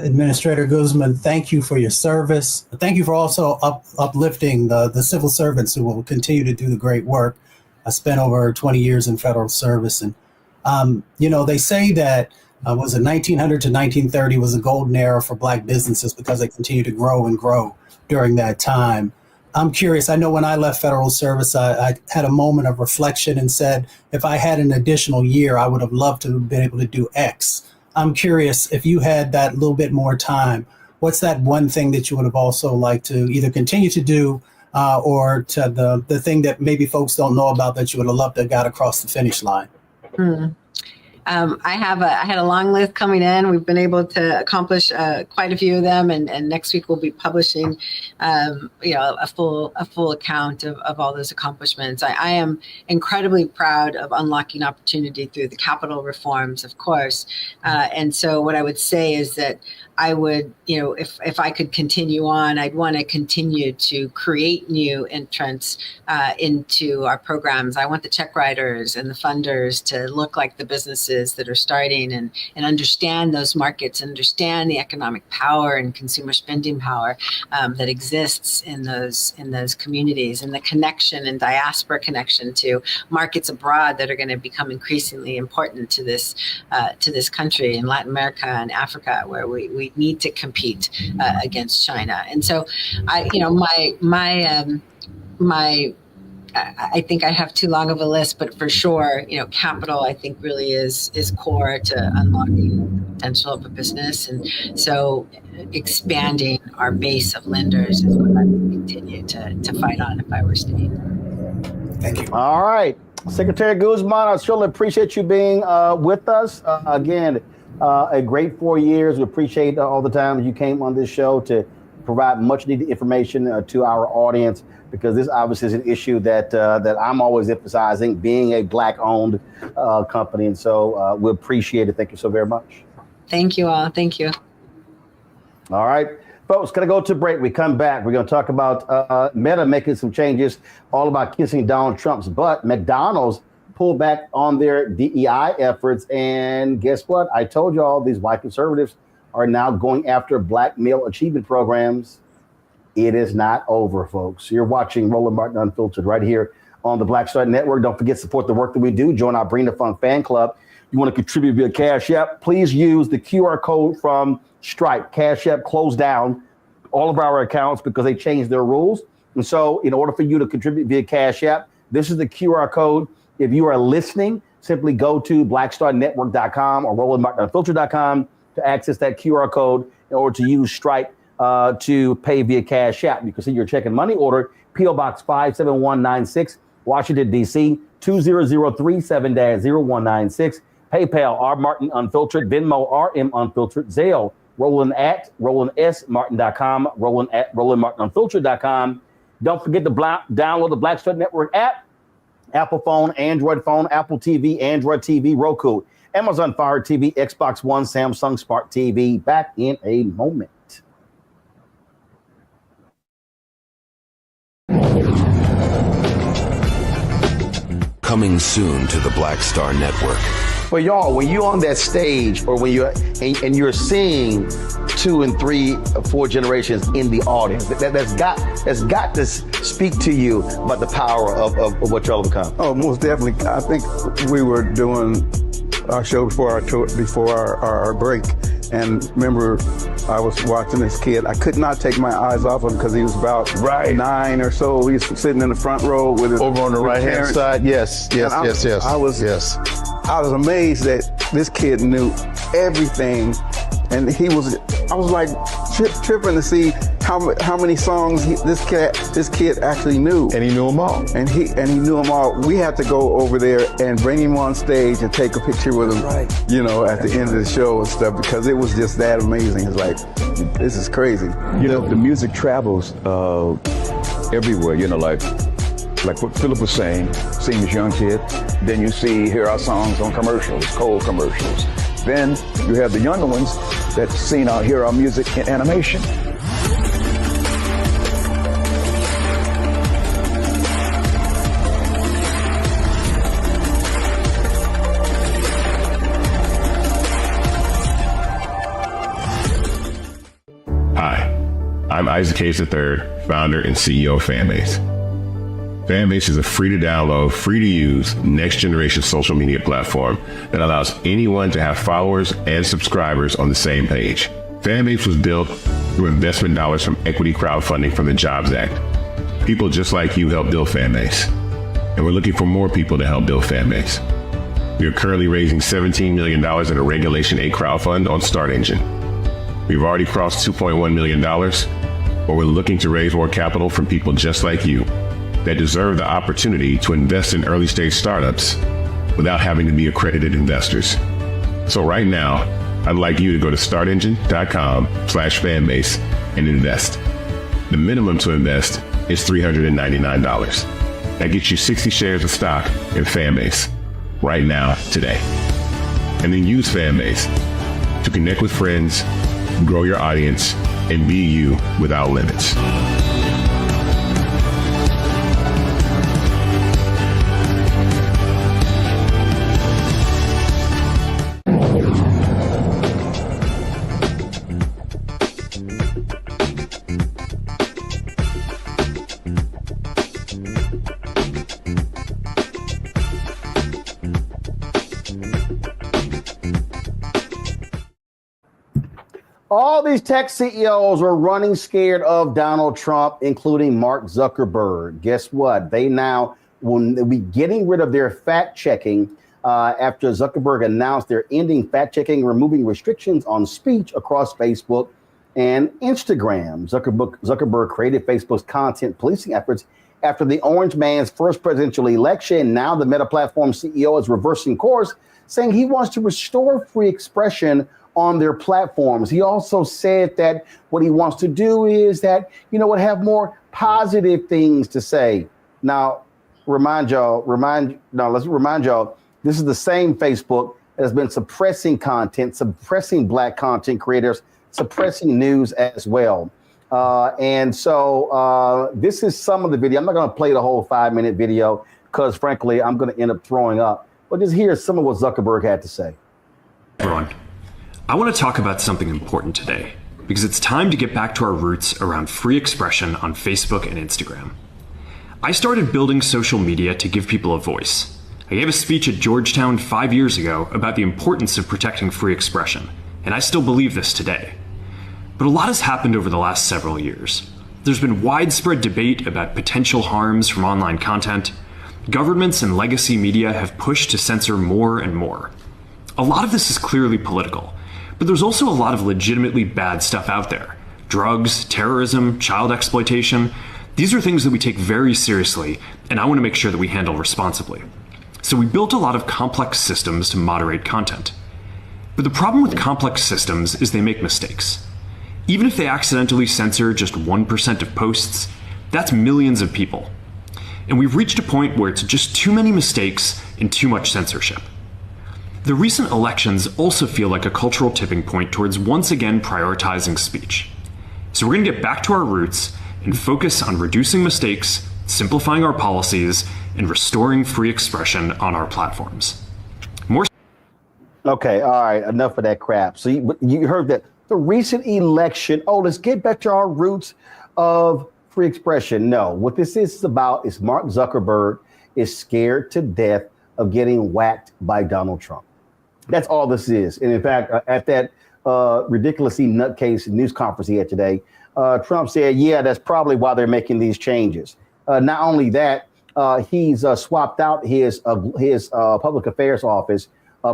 Administrator Guzman, thank you for your service. Thank you for also uplifting the civil servants who will continue to do the great work. I spent over 20 years in federal service, and they say that was it 1900 to 1930 was a golden era for Black businesses because they continued to grow and grow during that time. I'm curious. I know when I left federal service, I had a moment of reflection and said, if I had an additional year, I would have loved to have been able to do X. I'm curious if you had that little bit more time, what's that one thing that you would have also liked to either continue to do or to the thing that maybe folks don't know about that you would have loved to have got across the finish line? I had a long list coming in. We've been able to accomplish quite a few of them, and next week we'll be publishing, a full account of all those accomplishments. I am incredibly proud of unlocking opportunity through the capital reforms, of course. And so what I would say is that I would, if I could continue on, I'd want to continue to create new entrants into our programs. I want the check writers and the funders to look like the businesses businesses that are starting and understand those markets, understand the economic power and consumer spending power that exists in those communities, and the connection and diaspora connection to markets abroad that are going to become increasingly important to this country in Latin America and Africa, where we need to compete against China. And so I think I have too long of a list, but for sure, capital, I think, really is core to unlocking the potential of a business. And so expanding our base of lenders is what I would continue to fight on if I were staying. Thank you. All right. Secretary Guzman, I surely appreciate you being with us. Again, a great 4 years. We appreciate all the time you came on this show to provide much needed information to our audience, because this obviously is an issue that I'm always emphasizing, being a Black-owned company. And so we appreciate it. Thank you so very much. Thank you all. Thank you. All right, folks, going to go to break. We come back. We're going to talk about Meta making some changes, all about kissing Donald Trump's butt. McDonald's pulled back on their DEI efforts. And guess what? I told you all these white conservatives are now going after Black male achievement programs. It is not over, folks. You're watching Roland Martin Unfiltered right here on the Black Star Network. Don't forget to support the work that we do. Join our Bring the Fun fan club. You want to contribute via Cash App, please use the QR code from Stripe. Cash App closed down all of our accounts because they changed their rules. And so in order for you to contribute via Cash App, this is the QR code. If you are listening, simply go to blackstarnetwork.com or RolandMartinUnfiltered.com to access that QR code in order to use Stripe to pay via Cash App. You can see your check and money order, P.O. Box 57196, Washington, D.C., 20037-0196. PayPal, R. Martin Unfiltered, Venmo, RM Unfiltered, Zelle, Roland at RolandSMartin.com, Roland at RolandMartinUnfiltered.com. Don't forget to download the Black Star Network app, Apple phone, Android phone, Apple TV, Android TV, Roku, Amazon Fire TV, Xbox One, Samsung Smart TV. Back in a moment. Coming soon to the Black Star Network. Well, y'all, when you're on that stage, or when you're and you're seeing 2 and 3 or 4 generations in the audience, that's got to speak to you about the power of what y'all have become. Oh, most definitely. I think we were doing our show before our break, and remember, I was watching this kid. I could not take my eyes off him because he was about 9 or so. He was sitting in the front row with his over on the right hand side. Yes. I was amazed that this kid knew everything, and I was like tripping to see how many songs this kid actually knew. And he knew them all. And he knew them all. We had to go over there and bring him on stage and take a picture with him, at the end of the show and stuff, because it was just that amazing. It's like, this is crazy. The music travels everywhere, like what Philip was saying, seeing this young kid, then you hear our songs on commercials, cold commercials. Then you have the younger ones that hear our music in animation. Hi, I'm Isaac Hayes III, founder and CEO of Fanbase. Fanbase is a free-to-download, free-to-use, next-generation social media platform that allows anyone to have followers and subscribers on the same page. Fanbase was built through investment dollars from equity crowdfunding from the Jobs Act. People just like you help build Fanbase, and we're looking for more people to help build Fanbase. We are currently raising $17 million in a Regulation A crowdfund on Start Engine. We've already crossed $2.1 million, but we're looking to raise more capital from people just like you that deserve the opportunity to invest in early stage startups without having to be accredited investors. So right now, I'd like you to go to startengine.com/fanbase and invest. The minimum to invest is $399. That gets you 60 shares of stock in Fanbase right now, today. And then use Fanbase to connect with friends, grow your audience, and be you without limits. All these tech CEOs are running scared of Donald Trump, including Mark Zuckerberg. Guess what? They now will be getting rid of their fact checking after Zuckerberg announced they're ending fact checking, removing restrictions on speech across Facebook and Instagram. Zuckerberg created Facebook's content policing efforts after the Orange Man's first presidential election. Now the Meta platform CEO is reversing course, saying he wants to restore free expression on their platforms. He also said that what he wants to do is that, have more positive things to say. Now, let's remind y'all, this is the same Facebook that has been suppressing content, suppressing Black content creators, suppressing news as well. And so this is some of the video. I'm not going to play the whole 5-minute video because, frankly, I'm going to end up throwing up. But just here's some of what Zuckerberg had to say. Everyone, I want to talk about something important today because it's time to get back to our roots around free expression on Facebook and Instagram. I started building social media to give people a voice. I gave a speech at Georgetown 5 years ago about the importance of protecting free expression, and I still believe this today. But a lot has happened over the last several years. There's been widespread debate about potential harms from online content. Governments and legacy media have pushed to censor more and more. A lot of this is clearly political, but there's also a lot of legitimately bad stuff out there. Drugs, terrorism, child exploitation. These are things that we take very seriously, and I want to make sure that we handle responsibly. So we built a lot of complex systems to moderate content. But the problem with complex systems is they make mistakes. Even if they accidentally censor just 1% of posts, that's millions of people. And we've reached a point where it's just too many mistakes and too much censorship. The recent elections also feel like a cultural tipping point towards once again prioritizing speech. So we're going to get back to our roots and focus on reducing mistakes, simplifying our policies, and restoring free expression on our platforms. Okay, all right, enough of that crap. So you heard that the recent election, let's get back to our roots of free expression. No, what this is about is Mark Zuckerberg is scared to death of getting whacked by Donald Trump. That's all this is. And in fact, at that ridiculously nutcase news conference he had today, Trump said, yeah, that's probably why they're making these changes. Not only that, he's swapped out his public affairs office,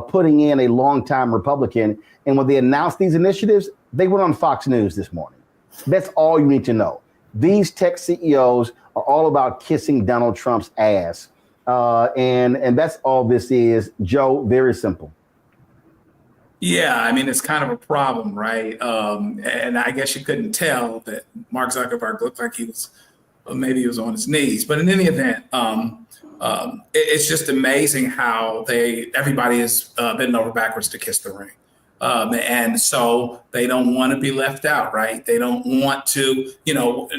putting in a longtime Republican. And when they announced these initiatives, they went on Fox News this morning. That's all you need to know. These tech CEOs are all about kissing Donald Trump's ass. And that's all this is, Joe, very simple. Yeah, I mean, it's kind of a problem, right? And I guess you couldn't tell that Mark Zuckerberg looked like maybe he was on his knees. But in any event, it's just amazing how everybody has bent over backwards to kiss the ring. And so they don't want to be left out, right? They don't want to,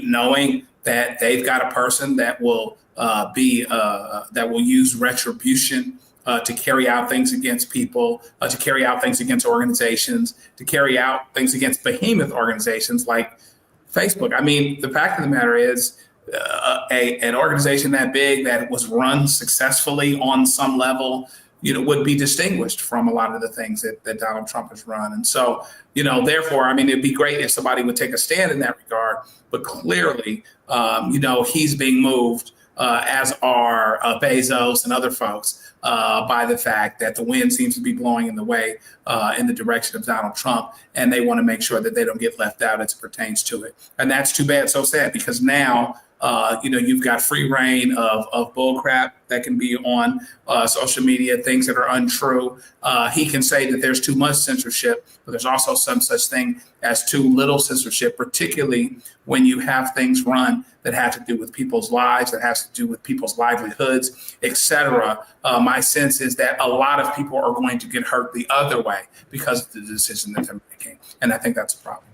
knowing that they've got a person that will that will use retribution to carry out things against people, to carry out things against organizations, to carry out things against behemoth organizations like Facebook. I mean, the fact of the matter is, an organization that big that was run successfully on some level, would be distinguished from a lot of the things that Donald Trump has run. And so, therefore, I mean, it'd be great if somebody would take a stand in that regard. But clearly, he's being moved, as are Bezos and other folks, by the fact that the wind seems to be blowing in the direction of Donald Trump, and they want to make sure that they don't get left out as it pertains to it. And that's too bad, so sad, because now, you've got free reign of bull crap that can be on social media, things that are untrue. He can say that there's too much censorship, but there's also some such thing as too little censorship, particularly when you have things run that have to do with people's lives, that has to do with people's livelihoods, et cetera. My sense is that a lot of people are going to get hurt the other way because of the decision that they're making. And I think that's a problem.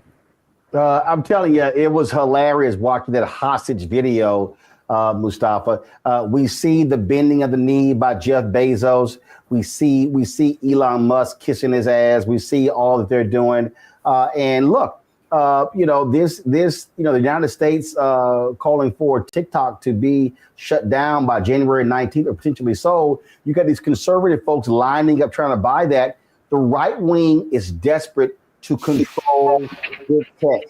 I'm telling you, it was hilarious watching that hostage video, Mustafa. We see the bending of the knee by Jeff Bezos. We see Elon Musk kissing his ass. We see all that they're doing. And look, the United States calling for TikTok to be shut down by January 19th or potentially so. You got these conservative folks lining up trying to buy that. The right wing is desperate to control big tech.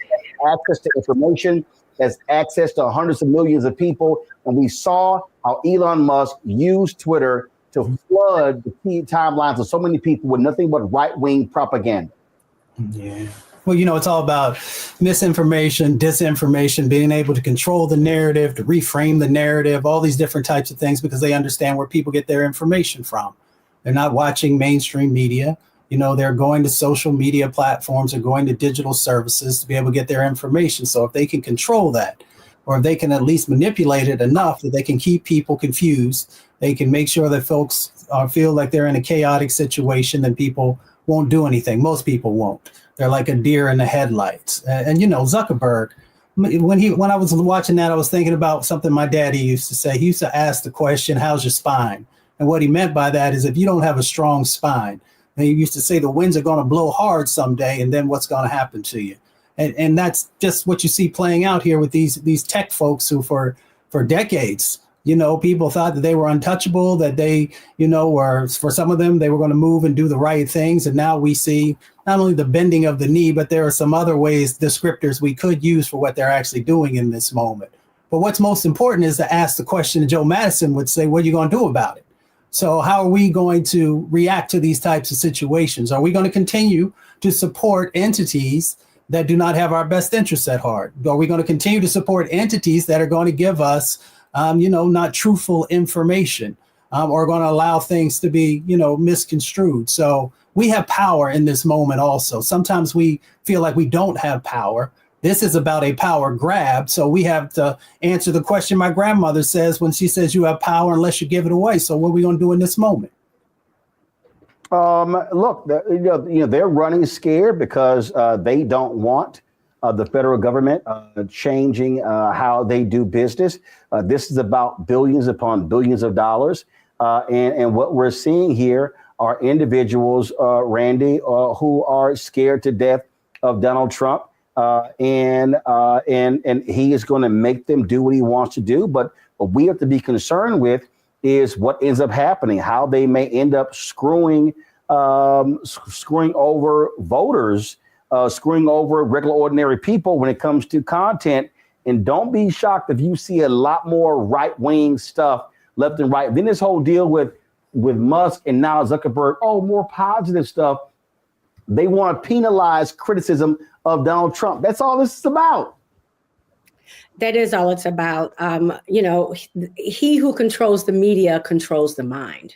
Access to information, has access to hundreds of millions of people. And we saw how Elon Musk used Twitter to flood the key timelines of so many people with nothing but right-wing propaganda. Yeah. Well, it's all about misinformation, disinformation, being able to control the narrative, to reframe the narrative, all these different types of things, because they understand where people get their information from. They're not watching mainstream media. They're going to social media platforms or going to digital services to be able to get their information. So if they can control that, or if they can at least manipulate it enough that they can keep people confused, they can make sure that folks feel like they're in a chaotic situation, then people won't do anything. Most people won't. They're like a deer in the headlights. And Zuckerberg, when I was watching that, I was thinking about something my daddy used to say. He used to ask the question, how's your spine? And what he meant by that is if you don't have a strong spine, and he used to say the winds are going to blow hard someday, and then what's going to happen to you? And that's just what you see playing out here with these tech folks who for decades, people thought that they were untouchable, that they, were, for some of them, they were going to move and do the right things. And now we see not only the bending of the knee, but there are some other ways, descriptors we could use for what they're actually doing in this moment. But what's most important is to ask the question Joe Madison would say, what are you going to do about it? So how are we going to react to these types of situations? Are we going to continue to support entities that do not have our best interests at heart? Are we going to continue to support entities that are going to give us, not truthful information, or going to allow things to be, misconstrued? So we have power in this moment also. Sometimes we feel like we don't have power. This is about a power grab. So we have to answer the question my grandmother says when she says you have power unless you give it away. So what are we going to do in this moment? Look, they're running scared because they don't want the federal government changing how they do business. This is about billions upon billions of dollars. And what we're seeing here are individuals, Randy, who are scared to death of Donald Trump. And he is going to make them do what he wants to do. But what we have to be concerned with is what ends up happening, how they may end up screwing over voters, screwing over regular, ordinary people when it comes to content. And don't be shocked if you see a lot more right wing stuff left and right. Then this whole deal with Musk and now Zuckerberg, more positive stuff. They want to penalize criticism of Donald Trump. That's all this is about. That is all it's about. He who controls the media controls the mind.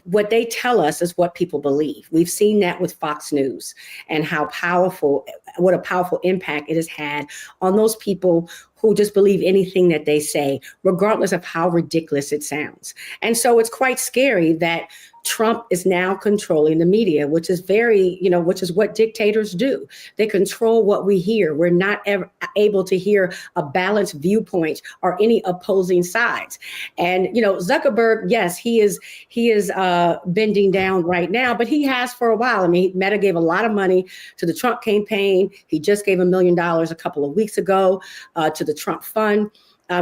What they tell us is what people believe. We've seen that with Fox News and what a powerful impact it has had on those people who just believe anything that they say, regardless of how ridiculous it sounds. And so it's quite scary that Trump is now controlling the media, which is which is what dictators do. They control what we hear. We're not ever able to hear a balanced viewpoint or any opposing sides. And, Zuckerberg, yes, he is bending down right now, but he has for a while. I mean, Meta gave a lot of money to the Trump campaign. He just gave $1 million a couple of weeks ago to the Trump fund.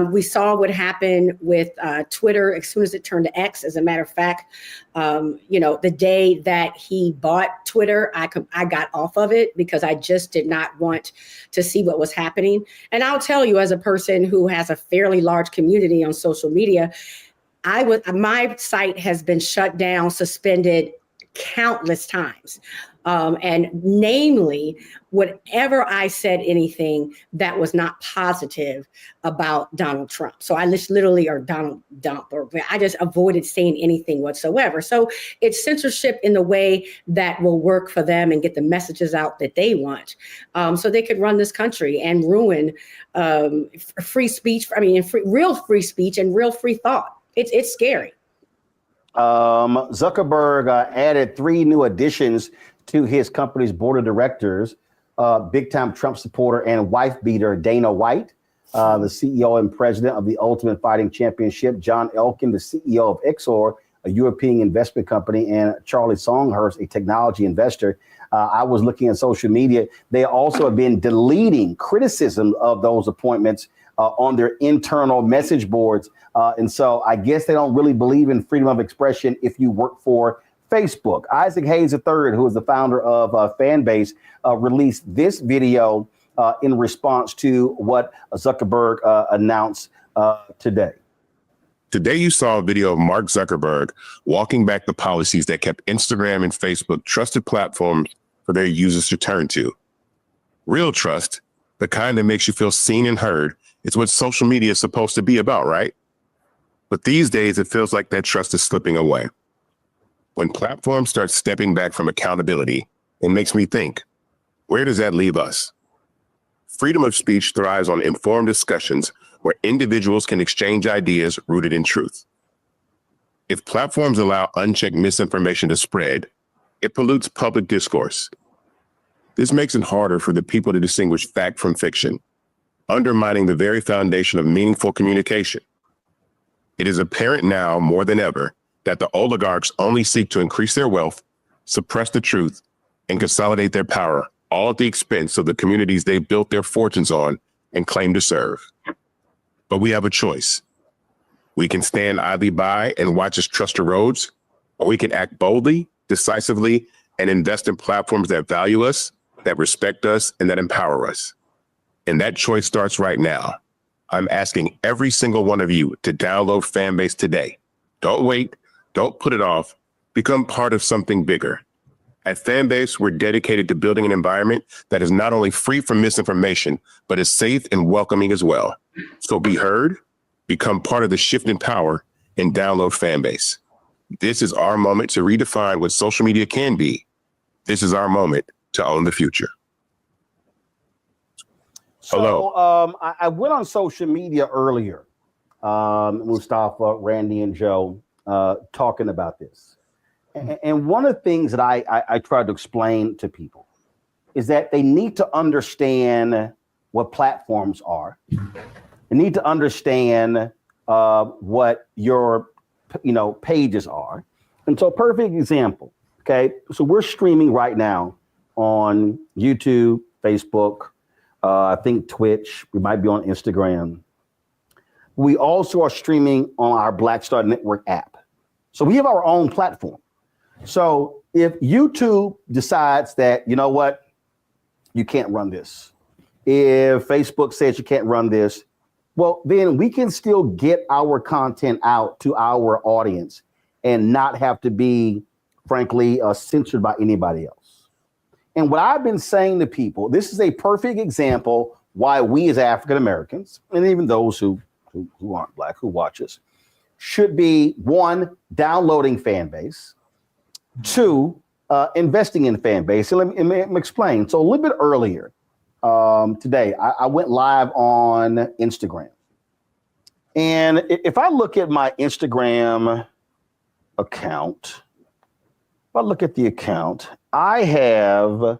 We saw what happened with Twitter as soon as it turned to X. As a matter of fact, the day that he bought Twitter, I got off of it because I just did not want to see what was happening. And I'll tell you, as a person who has a fairly large community on social media, my site has been shut down, suspended countless times. And namely, whenever I said anything that was not positive about Donald Trump. So I literally, or Donald Dump, or I just avoided saying anything whatsoever. So it's censorship in the way that will work for them and get the messages out that they want. So they could run this country and ruin free speech. Real free speech and real free thought. It's scary. Zuckerberg added 3 new additions to his company's board of directors, big-time Trump supporter and wife-beater Dana White, the CEO and president of the Ultimate Fighting Championship, John Elkin, the CEO of Exor, a European investment company, and Charlie Songhurst, a technology investor. I was looking at social media. They also have been deleting criticism of those appointments on their internal message boards. And so I guess they don't really believe in freedom of expression if you work for Facebook. Isaac Hayes III, who is the founder of Fanbase, released this video in response to what Zuckerberg announced today. Today, you saw a video of Mark Zuckerberg walking back the policies that kept Instagram and Facebook trusted platforms for their users to turn to. Real trust, the kind that makes you feel seen and heard, is what social media is supposed to be about, right? But these days, it feels like that trust is slipping away. When platforms start stepping back from accountability, it makes me think, where does that leave us? Freedom of speech thrives on informed discussions where individuals can exchange ideas rooted in truth. If platforms allow unchecked misinformation to spread, it pollutes public discourse. This makes it harder for the people to distinguish fact from fiction, undermining the very foundation of meaningful communication. It is apparent now more than ever that the oligarchs only seek to increase their wealth, suppress the truth, and consolidate their power, all at the expense of the communities they built their fortunes on and claim to serve. But we have a choice. We can stand idly by and watch as trust erodes, or we can act boldly, decisively, and invest in platforms that value us, that respect us, and that empower us. And that choice starts right now. I'm asking every single one of you to download Fanbase today. Don't wait. Don't put it off. Become part of something bigger. At Fanbase, we're dedicated to building an environment that is not only free from misinformation, but is safe and welcoming as well. So be heard, become part of the shift in power, and download Fanbase. This is our moment to redefine what social media can be. This is our moment to own the future. So I went on social media earlier, Mustafa, Randy, and Joe, talking about this. And one of the things that I try to explain to people is that they need to understand what platforms are. They need to understand what your pages are. And so perfect example, okay? So we're streaming right now on YouTube, Facebook, I think Twitch, we might be on Instagram. We also are streaming on our Black Star Network app. So we have our own platform. So if YouTube decides that, you know what, you can't run this, if Facebook says you can't run this, well, then we can still get our content out to our audience and not have to be, frankly, censored by anybody else. And what I've been saying to people, this is a perfect example why we as African Americans, and even those who aren't Black, who watch us, should be, one, downloading Fanbase, two, investing in Fanbase. So let me explain. So a little bit earlier today, I went live on Instagram. And if I look at my Instagram account, if I look at the account, I have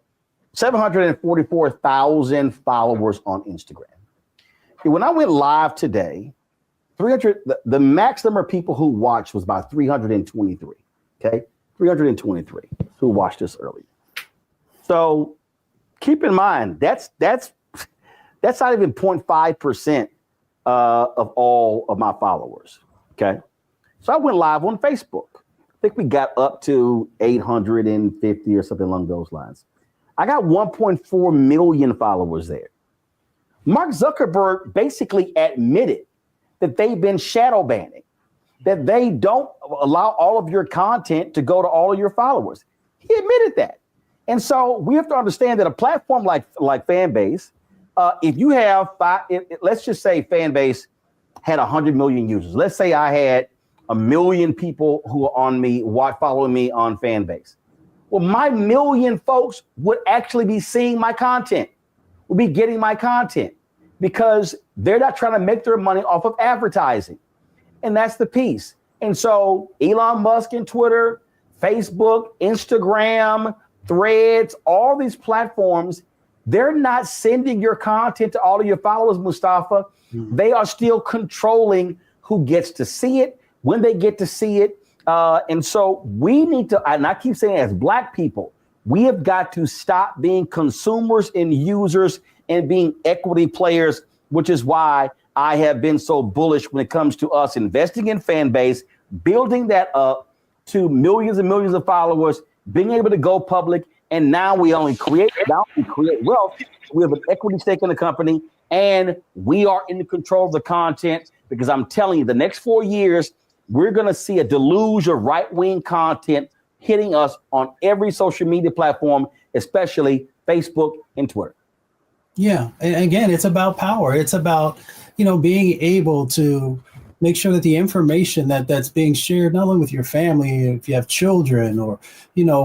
744,000 followers on Instagram. When I went live today, the max number of people who watched was about 323. Okay, 323 who watched this earlier. So keep in mind that's not even 0.5% of all of my followers. Okay, so I went live on Facebook. I think we got up to 850 or something along those lines. I got 1.4 million followers there. Mark Zuckerberg basically admitted that they've been shadow banning, that they don't allow all of your content to go to all of your followers. He admitted that. And so we have to understand that a platform like Fanbase, if you have let's just say Fanbase had 100 million users. Let's say I had 1 million people who are on me, following me on Fanbase. Well, my million folks would actually be seeing my content, would be getting my content, because they're not trying to make their money off of advertising. And that's the piece. And so Elon Musk and Twitter, Facebook, Instagram, Threads, all these platforms, they're not sending your content to all of your followers, Mustafa. Mm-hmm. They are still controlling who gets to see it, when they get to see it. And so we need to, and I keep saying as Black people, we have got to stop being consumers and users and being equity players, which is why I have been so bullish when it comes to us investing in Fanbase, building that up, to millions and millions of followers, being able to go public, and now we create wealth. We have an equity stake in the company, and we are in the control of the content, because I'm telling you, the next 4 years, we're going to see a deluge of right-wing content hitting us on every social media platform, especially Facebook and Twitter. Yeah. And again, it's about power. It's about, being able to make sure that the information that's being shared, not only with your family, if you have children or,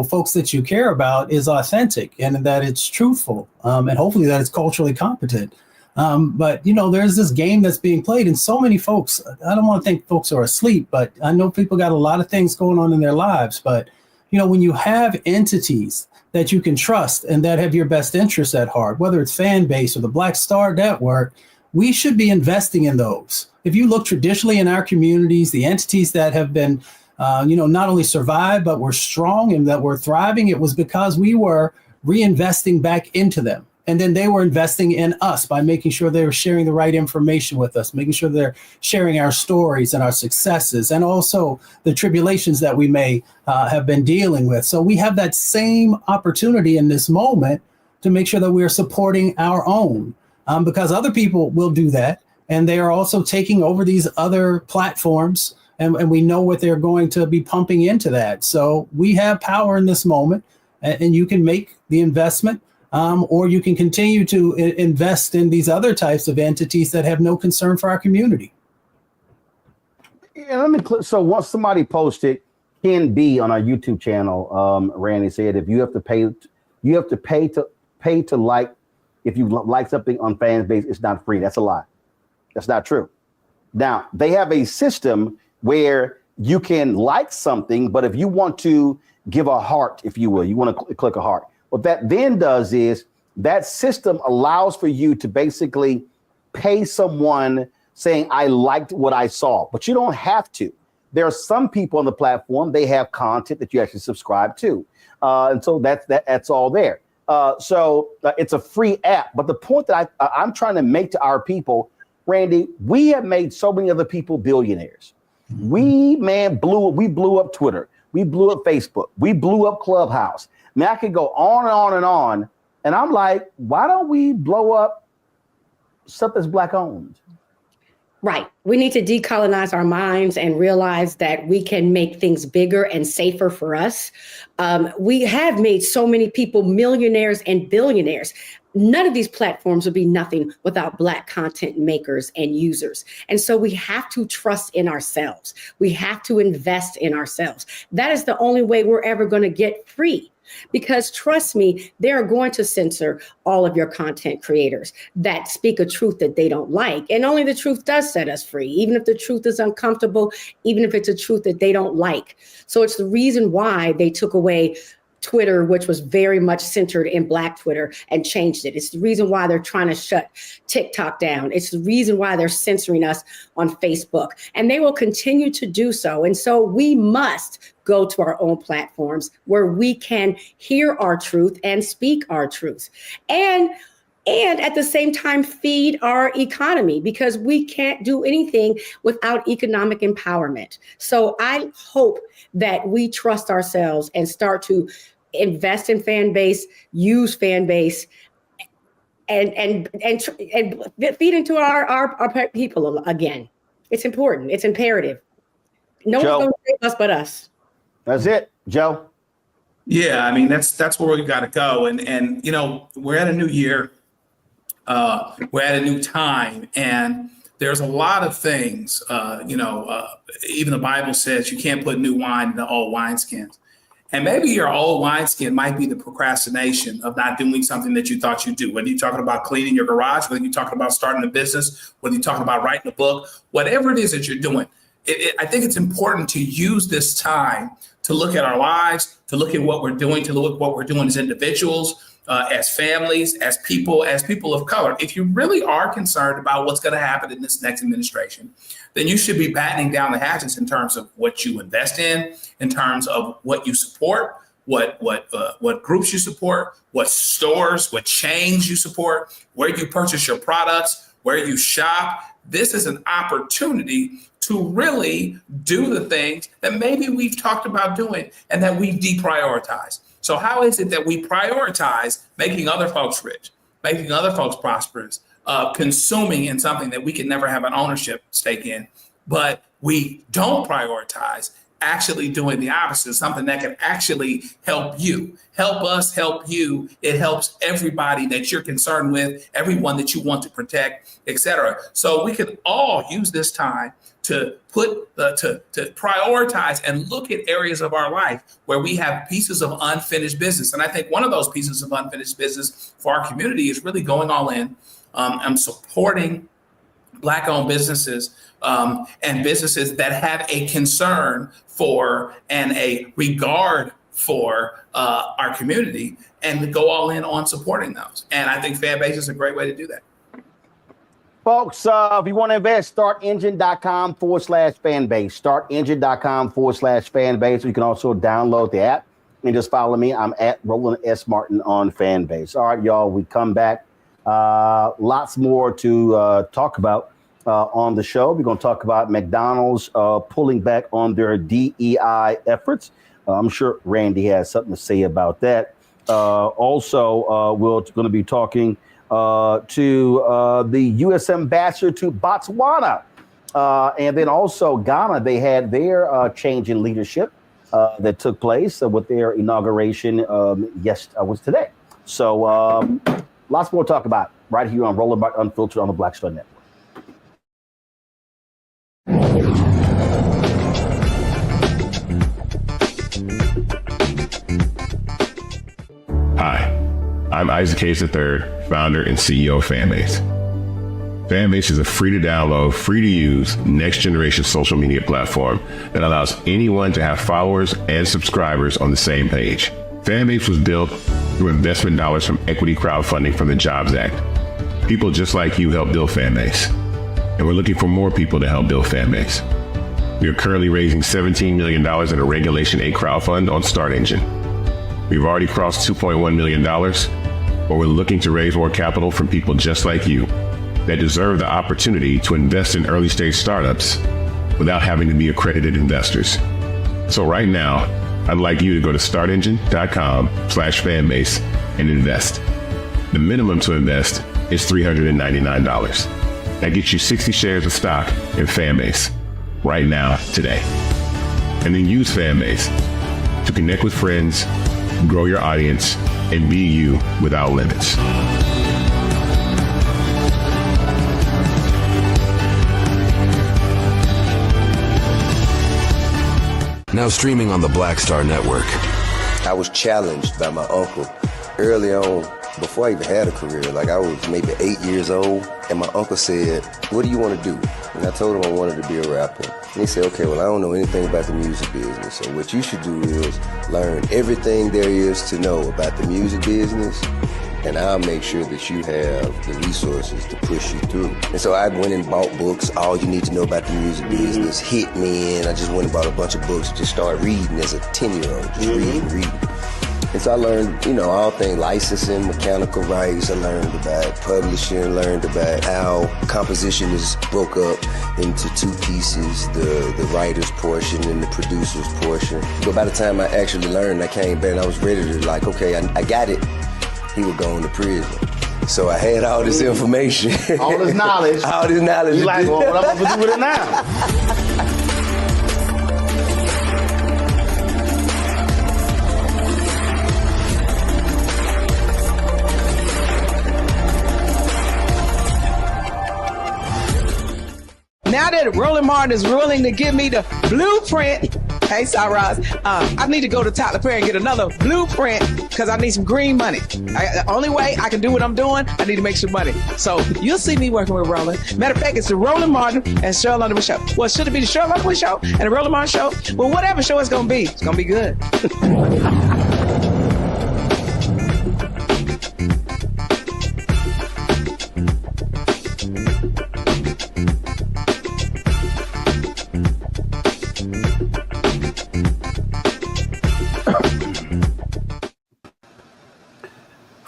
folks that you care about, is authentic and that it's truthful, and hopefully that it's culturally competent. But, there's this game that's being played, and so many folks, I don't want to think folks are asleep, but I know people got a lot of things going on in their lives. But, when you have entities that you can trust and that have your best interests at heart, whether it's Fanbase or the Black Star Network, we should be investing in those. If you look traditionally in our communities, the entities that have been, not only survived, but were strong and that were thriving, it was because we were reinvesting back into them. And then they were investing in us by making sure they were sharing the right information with us, making sure they're sharing our stories and our successes, and also the tribulations that we may have been dealing with. So we have that same opportunity in this moment to make sure that we are supporting our own, because other people will do that. And they are also taking over these other platforms, and we know what they're going to be pumping into that. So we have power in this moment, and you can make the investment. Or you can continue to invest in these other types of entities that have no concern for our community. Yeah, so once somebody posted, Ken B on our YouTube channel, Randy said, if you have to pay to like, if you like something on Fanbase, it's not free. That's a lie. That's not true. Now, they have a system where you can like something, but if you want to give a heart, if you will, you want to click a heart. What that then does is that system allows for you to basically pay someone saying, I liked what I saw, but you don't have to. There are some people on the platform, they have content that you actually subscribe to. And so that's all there. So it's a free app. But the point that I'm trying to make to our people, Randy, we have made so many other people billionaires. We blew up Twitter. We blew up Facebook. We blew up Clubhouse. I mean, I could go on and on and on. And I'm like, why don't we blow up stuff that's Black owned? Right. We need to decolonize our minds and realize that we can make things bigger and safer for us. We have made so many people millionaires and billionaires. None of these platforms would be nothing without Black content makers and users. And so we have to trust in ourselves. We have to invest in ourselves. That is the only way we're ever going to get free. Because trust me, they're going to censor all of your content creators that speak a truth that they don't like. And only the truth does set us free, even if the truth is uncomfortable, even if it's a truth that they don't like. So it's the reason why they took away Twitter, which was very much centered in Black Twitter, and changed it. It's the reason why they're trying to shut TikTok down. It's the reason why they're censoring us on Facebook, and they will continue to do so. And so we must go to our own platforms where we can hear our truth and speak our truth. And at the same time, feed our economy, because we can't do anything without economic empowerment. So I hope that we trust ourselves and start to invest in Fanbase, use Fanbase, and feed into our people again. It's important. It's imperative. No one's going to save us but us. That's it, Joe. Yeah, I mean, that's where we got to go. And we're at a new year. We're at a new time, and there's a lot of things, even the Bible says you can't put new wine in the old wineskins. And maybe your old wineskin might be the procrastination of not doing something that you thought you'd do. Whether you're talking about cleaning your garage, whether you're talking about starting a business, whether you're talking about writing a book, whatever it is that you're doing, I think it's important to use this time to look at our lives, to look at what we're doing, to look at what we're doing as individuals, as families, as people of color. If you really are concerned about what's going to happen in this next administration, then you should be battening down the hatches in terms of what you invest in terms of what you support, what groups you support, what stores, what chains you support, where you purchase your products, where you shop. This is an opportunity to really do the things that maybe we've talked about doing and that we've deprioritized. So how is it that we prioritize making other folks rich, making other folks prosperous, consuming in something that we can never have an ownership stake in, but we don't prioritize actually doing the opposite, something that can actually help you, help us, help you. It helps everybody that you're concerned with, everyone that you want to protect, et cetera. So we could all use this time to to prioritize and look at areas of our life where we have pieces of unfinished business. And I think one of those pieces of unfinished business for our community is really going all in. I'm supporting Black-owned businesses and businesses that have a concern for and a regard for our community, and to go all in on supporting those. And I think Fanbase is a great way to do that. Folks, if you want to invest, startengine.com/fanbase. Startengine.com/fanbase. You can also download the app and just follow me. I'm at Roland S. Martin on Fanbase. All right, y'all, we come back. Lots more to talk about on the show. We're going to talk about McDonald's pulling back on their DEI efforts. I'm sure Randy has something to say about that. Also, we're going to be talking to the U.S. ambassador to Botswana. And then also Ghana, they had their change in leadership that took place with their inauguration was today. So lots more to talk about right here on Roland Martin Unfiltered on the Black Star Network. Hi, I'm Isaac Hayes III, founder and CEO of Fanbase. Fanbase is a free to download, free to use, next generation social media platform that allows anyone to have followers and subscribers on the same page. Fanbase was built through investment dollars from equity crowdfunding from the Jobs Act. People just like you help build Fanbase, and we're looking for more people to help build Fanbase. We are currently raising $17 million in a Regulation A crowdfund on Start Engine. We've already crossed $2.1 million, but we're looking to raise more capital from people just like you that deserve the opportunity to invest in early stage startups without having to be accredited investors. So right now, I'd like you to go to startengine.com/fanbase and invest. The minimum to invest is $399. That gets you 60 shares of stock in Fanbase right now, today. And then use Fanbase to connect with friends, grow your audience, and be you without limits. Now streaming on the Black Star Network. I was challenged by my uncle early on, before I even had a career. Like, I was maybe 8 years old, and my uncle said, "What do you want to do?" And I told him I wanted to be a rapper. And he said, "Okay, well, I don't know anything about the music business, so what you should do is learn everything there is to know about the music business, and I'll make sure that you have the resources to push you through." And so I went and bought books, All You Need to Know About the Music Business, hit me in. I just went and bought a bunch of books, just started reading as a 10-year-old, just reading. And so I learned, all things licensing, mechanical rights. I learned about publishing, learned about how composition is broke up into two pieces, the writer's portion and the producer's portion. But by the time I actually learned, I came back and I was ready to okay, I got it. He would go into prison. So I had all this information. All this knowledge. All this knowledge. You like, well, what am I going to do with it now? Now that Roland Martin is willing to give me the blueprint, hey, Cyrus, I need to go to Tyler Perry and get another blueprint because I need some green money. The only way I can do what I'm doing, I need to make some money. So you'll see me working with Roland. Matter of fact, it's the Roland Martin and Cheryl Underwood show. Well, should it be the Cheryl Underwood show and the Roland Martin show? Well, whatever show it's going to be good.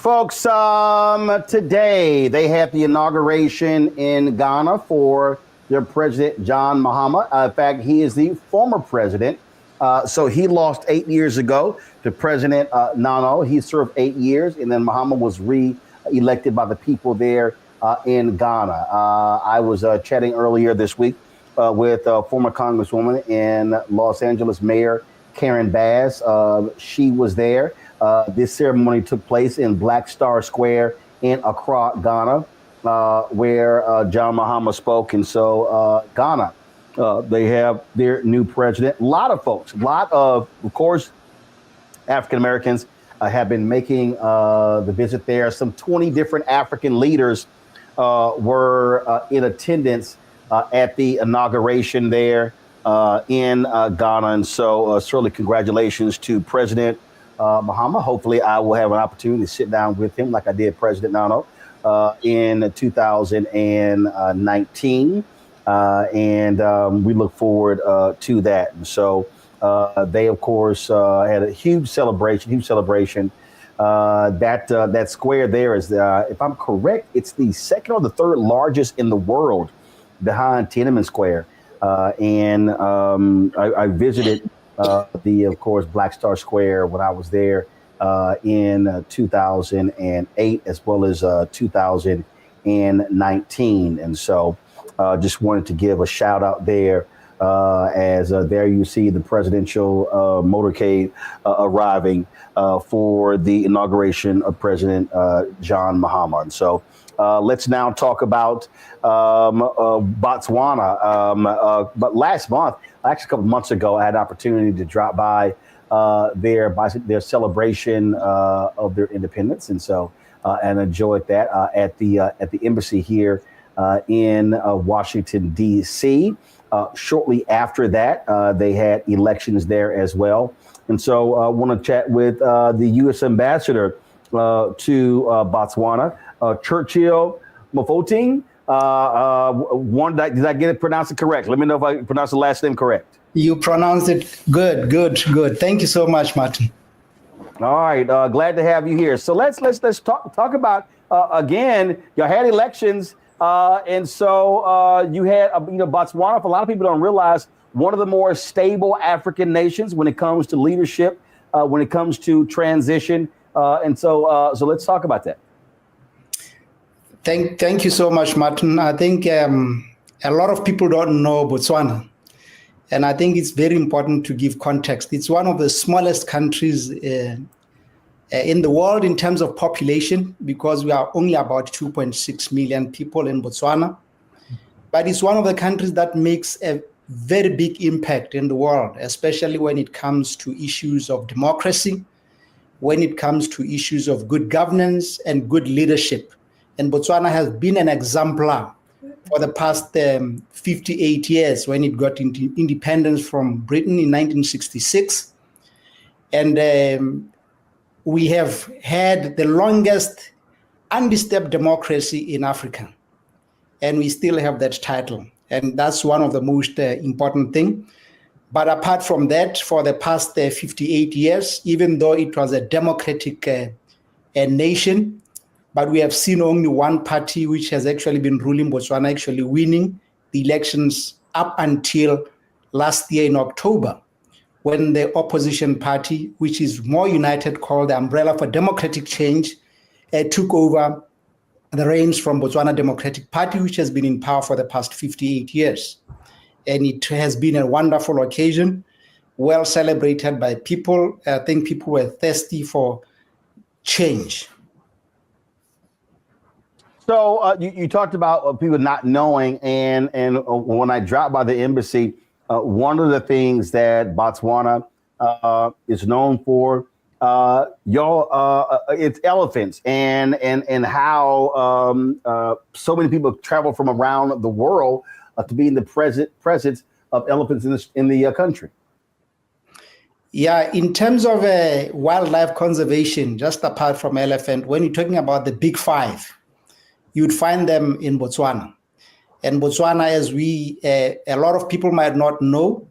Folks, today they had the inauguration in Ghana for their president, John Mahama. In fact, he is the former president. So he lost 8 years ago to President Nano. He served 8 years, and then Mahama was re-elected by the people there in Ghana. I was chatting earlier this week with former Congresswoman in Los Angeles, Mayor Karen Bass. She was there. This ceremony took place in Black Star Square in Accra, Ghana, where John Mahama spoke. And so Ghana, they have their new president. A lot of folks, of course, African Americans have been making the visit there. Some 20 different African leaders were in attendance at the inauguration there in Ghana. And so certainly congratulations to President Mahama. Hopefully I will have an opportunity to sit down with him like I did President Nano in 2019. And we look forward to that. And so they, of course, had a huge celebration. That square there is, if I'm correct, it's the second or the third largest in the world behind Tiananmen Square. And I visited of course, Black Star Square when I was there in 2008 as well as 2019. And so just wanted to give a shout out there as there you see the presidential motorcade arriving for the inauguration of President John Mahama. And so let's now talk about Botswana. But last month, actually a couple months ago, I had an opportunity to drop by their celebration of their independence, and so and enjoyed that at the embassy here in Washington D.C. Shortly after that, they had elections there as well, and so I want to chat with the U.S. ambassador to Botswana, Churchill Mofokeng. Did I get it pronounced correct? Let me know if I pronounced the last name correct. You pronounced it good. Thank you so much, Martin. All right, glad to have you here. So let's talk about again. You had elections, and so you had Botswana. For a lot of people don't realize, one of the more stable African nations when it comes to leadership, when it comes to transition, and so let's talk about that. Thank you so much, Martin. I think a lot of people don't know Botswana, and I think it's very important to give context. It's one of the smallest countries in the world in terms of population, because we are only about 2.6 million people in Botswana. But it's one of the countries that makes a very big impact in the world, especially when it comes to issues of democracy, when it comes to issues of good governance and good leadership. And Botswana has been an exemplar for the past 58 years when it got independence from Britain in 1966. And we have had the longest undisturbed democracy in Africa. And we still have that title. And that's one of the most important things. But apart from that, for the past 58 years, even though it was a democratic nation, but we have seen only one party which has actually been ruling Botswana, actually winning the elections up until last year in October, when the opposition party, which is more united, called the Umbrella for Democratic Change, took over the reins from Botswana Democratic Party, which has been in power for the past 58 years. And it has been a wonderful occasion, well celebrated by people. I think people were thirsty for change. So you talked about people not knowing, and when I dropped by the embassy, one of the things that Botswana is known for, it's elephants, and how so many people travel from around the world to be in the presence of elephants in the country. Yeah, in terms of wildlife conservation, just apart from elephant, when you're talking about the big five, you'd find them in Botswana. And Botswana, as a lot of people might not know,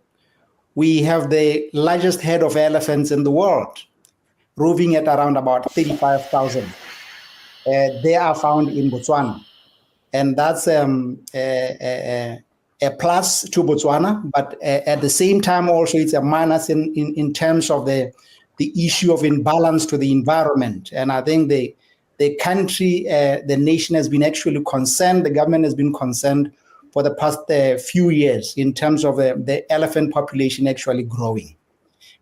we have the largest herd of elephants in the world, roving at around about 35,000. They are found in Botswana. And that's a plus to Botswana, but at the same time also it's a minus in terms of the issue of imbalance to the environment. And I think the country, the nation has been actually concerned, the government has been concerned for the past few years in terms of the elephant population actually growing.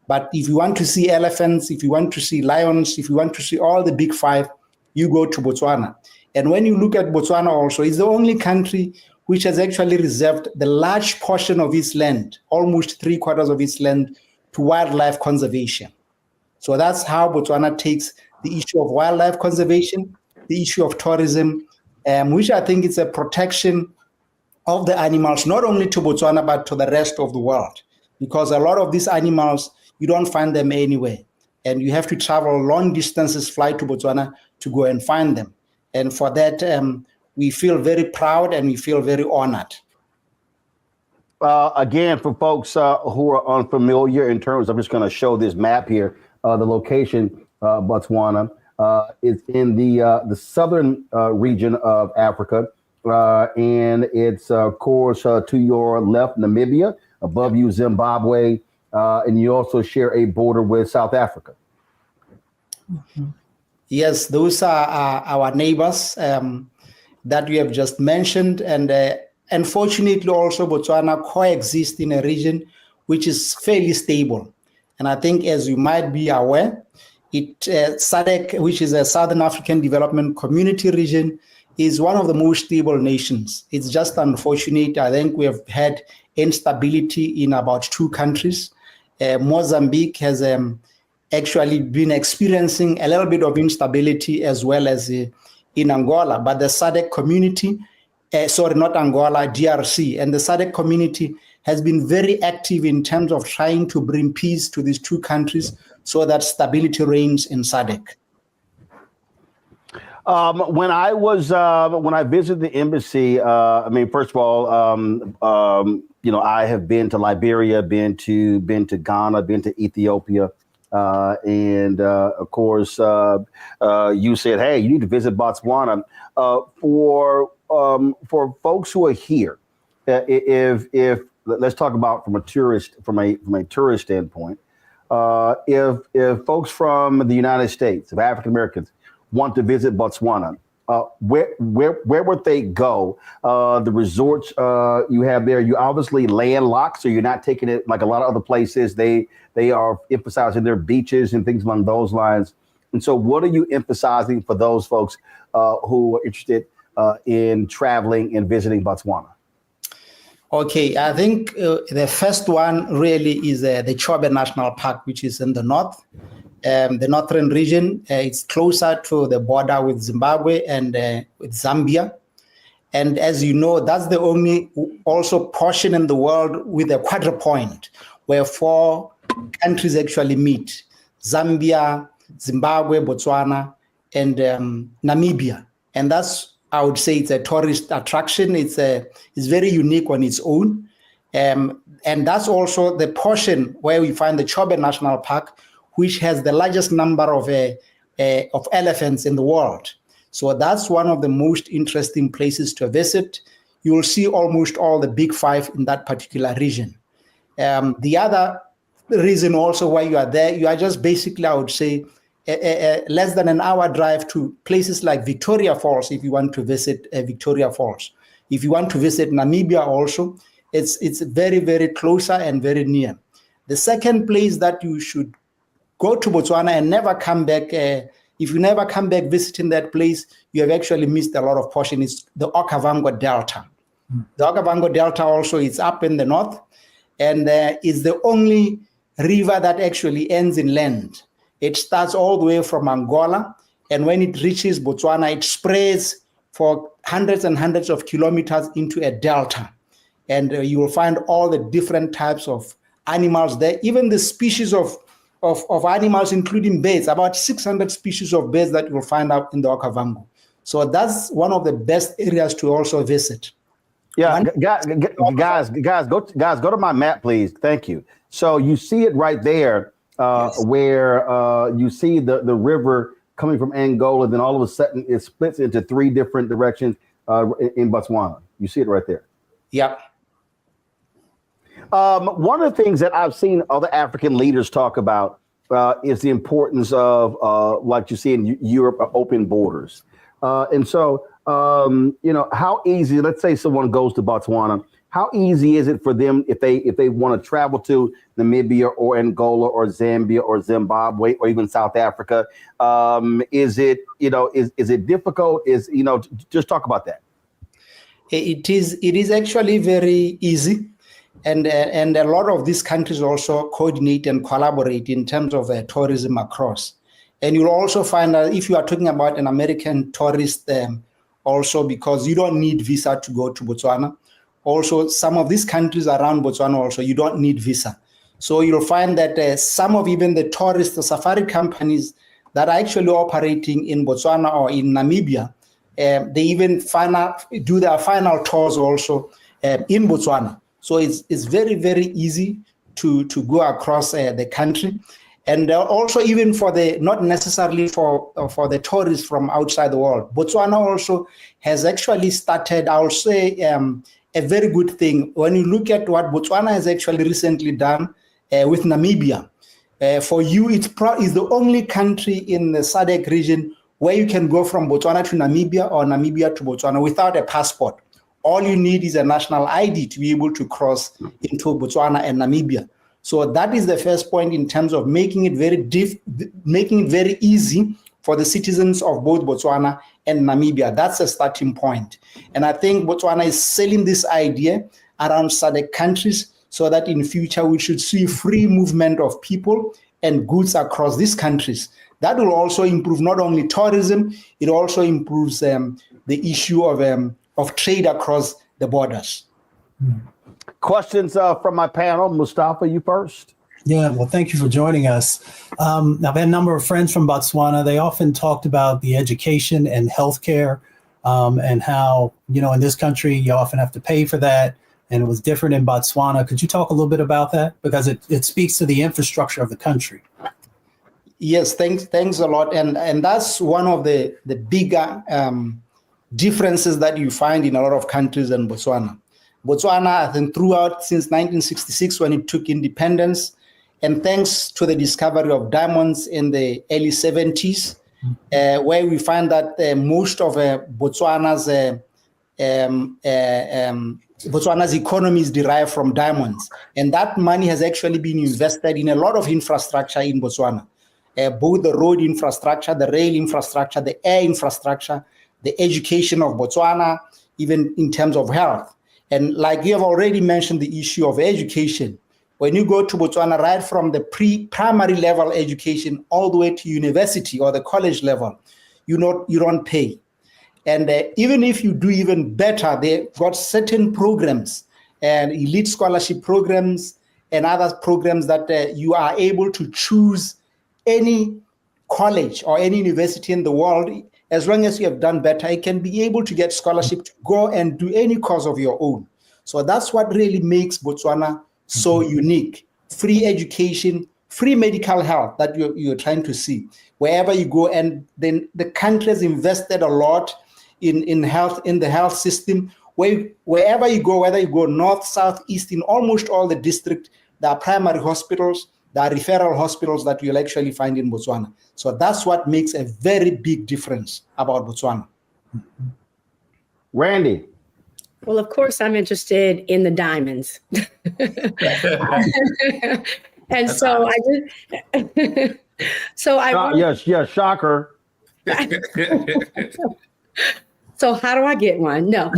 But if you want to see elephants, if you want to see lions, if you want to see all the big five, you go to Botswana. And when you look at Botswana also, it's the only country which has actually reserved the large portion of its land, almost 3/4 of its land, to wildlife conservation. So that's how Botswana takes the issue of wildlife conservation, the issue of tourism, which I think is a protection of the animals, not only to Botswana, but to the rest of the world. Because a lot of these animals, you don't find them anywhere. And you have to travel long distances, fly to Botswana to go and find them. And for that, we feel very proud and we feel very honored. Again, for folks who are unfamiliar in terms, I'm just going to show this map here. The location, Botswana, is in the southern region of Africa. And it's, of course, to your left, Namibia, above you, Zimbabwe, and you also share a border with South Africa. Mm-hmm. Yes, those are our neighbors that you have just mentioned. And unfortunately, also Botswana coexists in a region which is fairly stable. And I think, as you might be aware, SADC, which is a Southern African Development Community region, is one of the most stable nations. It's just unfortunate. I think we have had instability in about 2 countries. Mozambique has actually been experiencing a little bit of instability as well as in Angola. But the SADC community, not Angola, DRC, and the SADC community has been very active in terms of trying to bring peace to these 2 countries so that stability reigns in SADC. When I visited the embassy, first of all, I have been to Liberia, been to Ghana, been to Ethiopia, and of course, you said, "Hey, you need to visit Botswana." For folks who are here, if let's talk about from a tourist standpoint, if folks from the United States, of African Americans, want to visit Botswana, where would they go? The resorts you have there, you obviously landlocked, so you're not taking it like a lot of other places. They are emphasizing their beaches and things along those lines. And so what are you emphasizing for those folks who are interested in traveling and visiting Botswana? Okay, I think the first one really is the Chobe National Park, which is in the north. The northern region, it's closer to the border with Zimbabwe and with Zambia. And as you know, that's the only also portion in the world with a quadrupoint where 4 countries actually meet: Zambia, Zimbabwe, Botswana, and Namibia. And that's, I would say, it's a tourist attraction. It's very unique on its own. And that's also the portion where we find the Chobe National Park, which has the largest number of elephants in the world. So that's one of the most interesting places to visit. You will see almost all the big 5 in that particular region. The other reason also why you are there, you are just basically, I would say, less than an hour drive to places like Victoria Falls if you want to visit Victoria Falls. If you want to visit Namibia also, it's very, very closer and very near. The second place that you should go to Botswana and never come back. If you never come back visiting that place, you have actually missed a lot of portion. It's the Okavango Delta. The Okavango Delta also is up in the north and is the only river that actually ends in land. It starts all the way from Angola, and when it reaches Botswana, it spreads for hundreds and hundreds of kilometers into a delta. And you will find all the different types of animals there, even the species of animals, including birds, about 600 species of birds that you will find out in the Okavango. So that's one of the best areas to also visit. Yeah, guys, go to my map, please. Thank you. So you see it right there, where you see the river coming from Angola. Then all of a sudden it splits into 3 different directions in Botswana. You see it right there. Yep. One of the things that I've seen other African leaders talk about is the importance of, like you see in Europe, open borders. And so, how easy, let's say someone goes to Botswana, how easy is it for them if they want to travel to Namibia or Angola or Zambia or Zimbabwe or even South Africa? Is it difficult? Just talk about that. It is actually very easy. And a lot of these countries also coordinate and collaborate in terms of tourism across. And you'll also find that if you are talking about an American tourist also, because you don't need visa to go to Botswana. Also, some of these countries around Botswana also, you don't need visa. So you'll find that some of even the tourist, the safari companies that are actually operating in Botswana or in Namibia, they even do their final tours also in Botswana. So it's very, very easy to go across the country. And also even not necessarily for the tourists from outside the world. Botswana also has actually started, I would say, a very good thing. When you look at what Botswana has actually recently done with Namibia, for you, it's the only country in the SADC region where you can go from Botswana to Namibia or Namibia to Botswana without a passport. All you need is a national ID to be able to cross into Botswana and Namibia. So that is the first point in terms of making it very easy for the citizens of both Botswana and Namibia. That's a starting point. And I think Botswana is selling this idea around SADC countries so that in future we should see free movement of people and goods across these countries. That will also improve not only tourism, it also improves the issue of trade across the borders. Questions from my panel. Mustafa, you first. Yeah, well, thank you for joining us. I've had a number of friends from Botswana. They often talked about the education and healthcare and how, in this country, you often have to pay for that. And it was different in Botswana. Could you talk a little bit about that? Because it speaks to the infrastructure of the country. Yes, thanks a lot. And that's one of the bigger differences that you find in a lot of countries in Botswana. Botswana, I think, throughout since 1966 when it took independence, and thanks to the discovery of diamonds in the early 70s, where we find that most of Botswana's economy is derived from diamonds. And that money has actually been invested in a lot of infrastructure in Botswana, both the road infrastructure, the rail infrastructure, the air infrastructure, the education of Botswana, even in terms of health. And like you have already mentioned, the issue of education. When you go to Botswana, right from the primary level education all the way to university or the college level, you don't pay. And even if you do even better, they've got certain programs and elite scholarship programs and other programs that you are able to choose any college or any university in the world. As long as you have done better, you can be able to get scholarship to go and do any course of your own. So that's what really makes Botswana so unique. Free education, free medical health that you're trying to see wherever you go. And then the country has invested a lot in health, in the health system. Wherever you go, whether you go north, south, east, in almost all the districts, there are primary hospitals, there are referral hospitals that you'll actually find in Botswana. So that's what makes a very big difference about Botswana. Randy. Well, of course, I'm interested in the diamonds. And so yes, shocker. So how do I get one? No,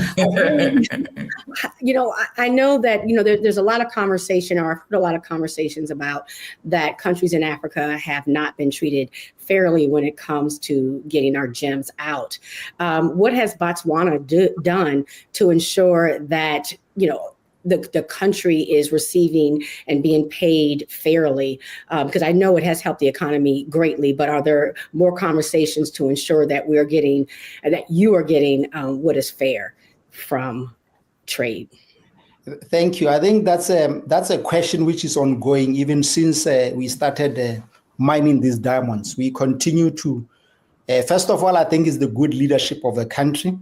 I know that, there's a lot of conversation, or I've heard a lot of conversations about that countries in Africa have not been treated fairly when it comes to getting our gems out. What has Botswana done to ensure that, the country is receiving and being paid fairly? Because I know it has helped the economy greatly, but are there more conversations to ensure that you are getting what is fair from trade? Thank you. I think that's a question which is ongoing even since we started mining these diamonds. We continue to, first of all, I think it's the good leadership of the country,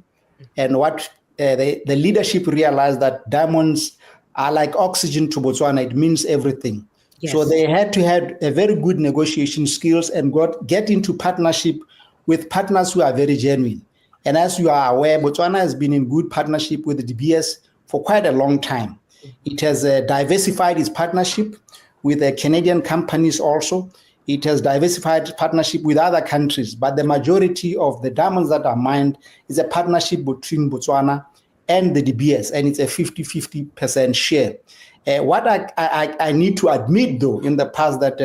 and what the leadership realized that diamonds are like oxygen to Botswana. It means everything. Yes. So they had to have a very good negotiation skills and get into partnership with partners who are very genuine. And as you are aware, Botswana has been in good partnership with the DBS for quite a long time. It has diversified its partnership with Canadian companies also. It has diversified partnership with other countries, but the majority of the diamonds that are mined is a partnership between Botswana and the DBS, and it's a 50-50% share. What I need to admit, though, in the past that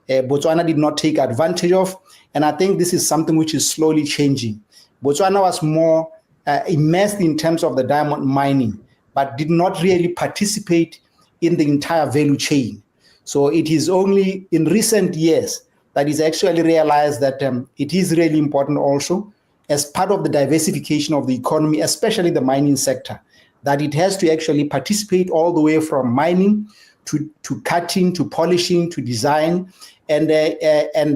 Botswana did not take advantage of, and I think this is something which is slowly changing. Botswana was more immersed in terms of the diamond mining, but did not really participate in the entire value chain. So it is only in recent years that it's actually realized that it is really important also as part of the diversification of the economy, especially the mining sector, that it has to actually participate all the way from mining to cutting, to polishing, to design. And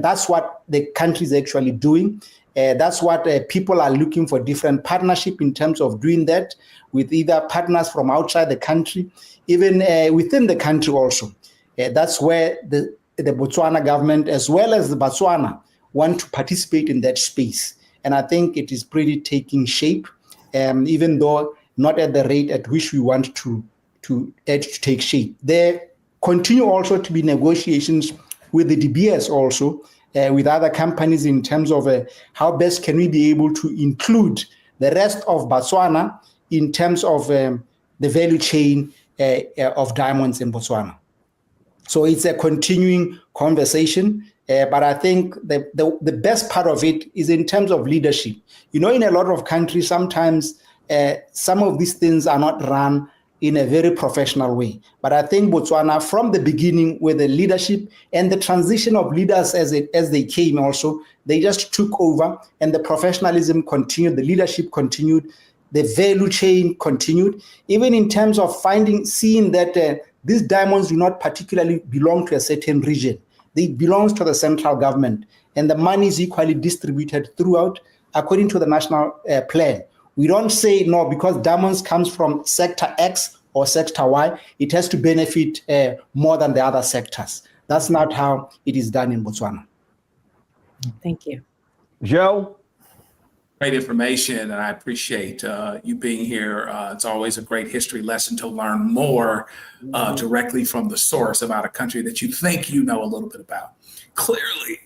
that's what the country is actually doing. That's what people are looking for, different partnership in terms of doing that with either partners from outside the country, even within the country also. That's where the Botswana government, as well as the Botswana, want to participate in that space. And I think it is pretty taking shape, even though not at the rate at which we want to take shape. There continue also to be negotiations with the DBS also, with other companies in terms of how best can we be able to include the rest of Botswana in terms of the value chain of diamonds in Botswana. So it's a continuing conversation, but I think the best part of it is in terms of leadership. You know, in a lot of countries, sometimes some of these things are not run in a very professional way. But I think Botswana, from the beginning, with the leadership and the transition of leaders as they came also, they just took over and the professionalism continued, the leadership continued, the value chain continued, even in terms of seeing that these diamonds do not particularly belong to a certain region. They belong to the central government, and the money is equally distributed throughout according to the national plan. We don't say, no, because diamonds comes from sector X or sector Y, it has to benefit more than the other sectors. That's not how it is done in Botswana. Thank you. Joe? Great information, and I appreciate you being here. It's always a great history lesson to learn more directly from the source about a country that you think you know a little bit about. Clearly,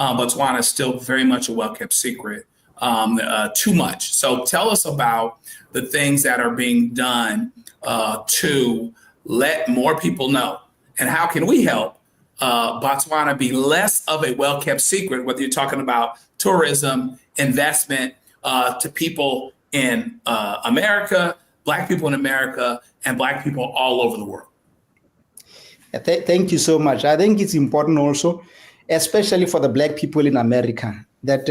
Botswana is still very much a well-kept secret, too much. So tell us about the things that are being done to let more people know, and how can we help Botswana be less of a well-kept secret, whether you're talking about tourism, investment to people in America, Black people in America, and Black people all over the world. Thank you so much. I think it's important also, especially for the Black people in America, that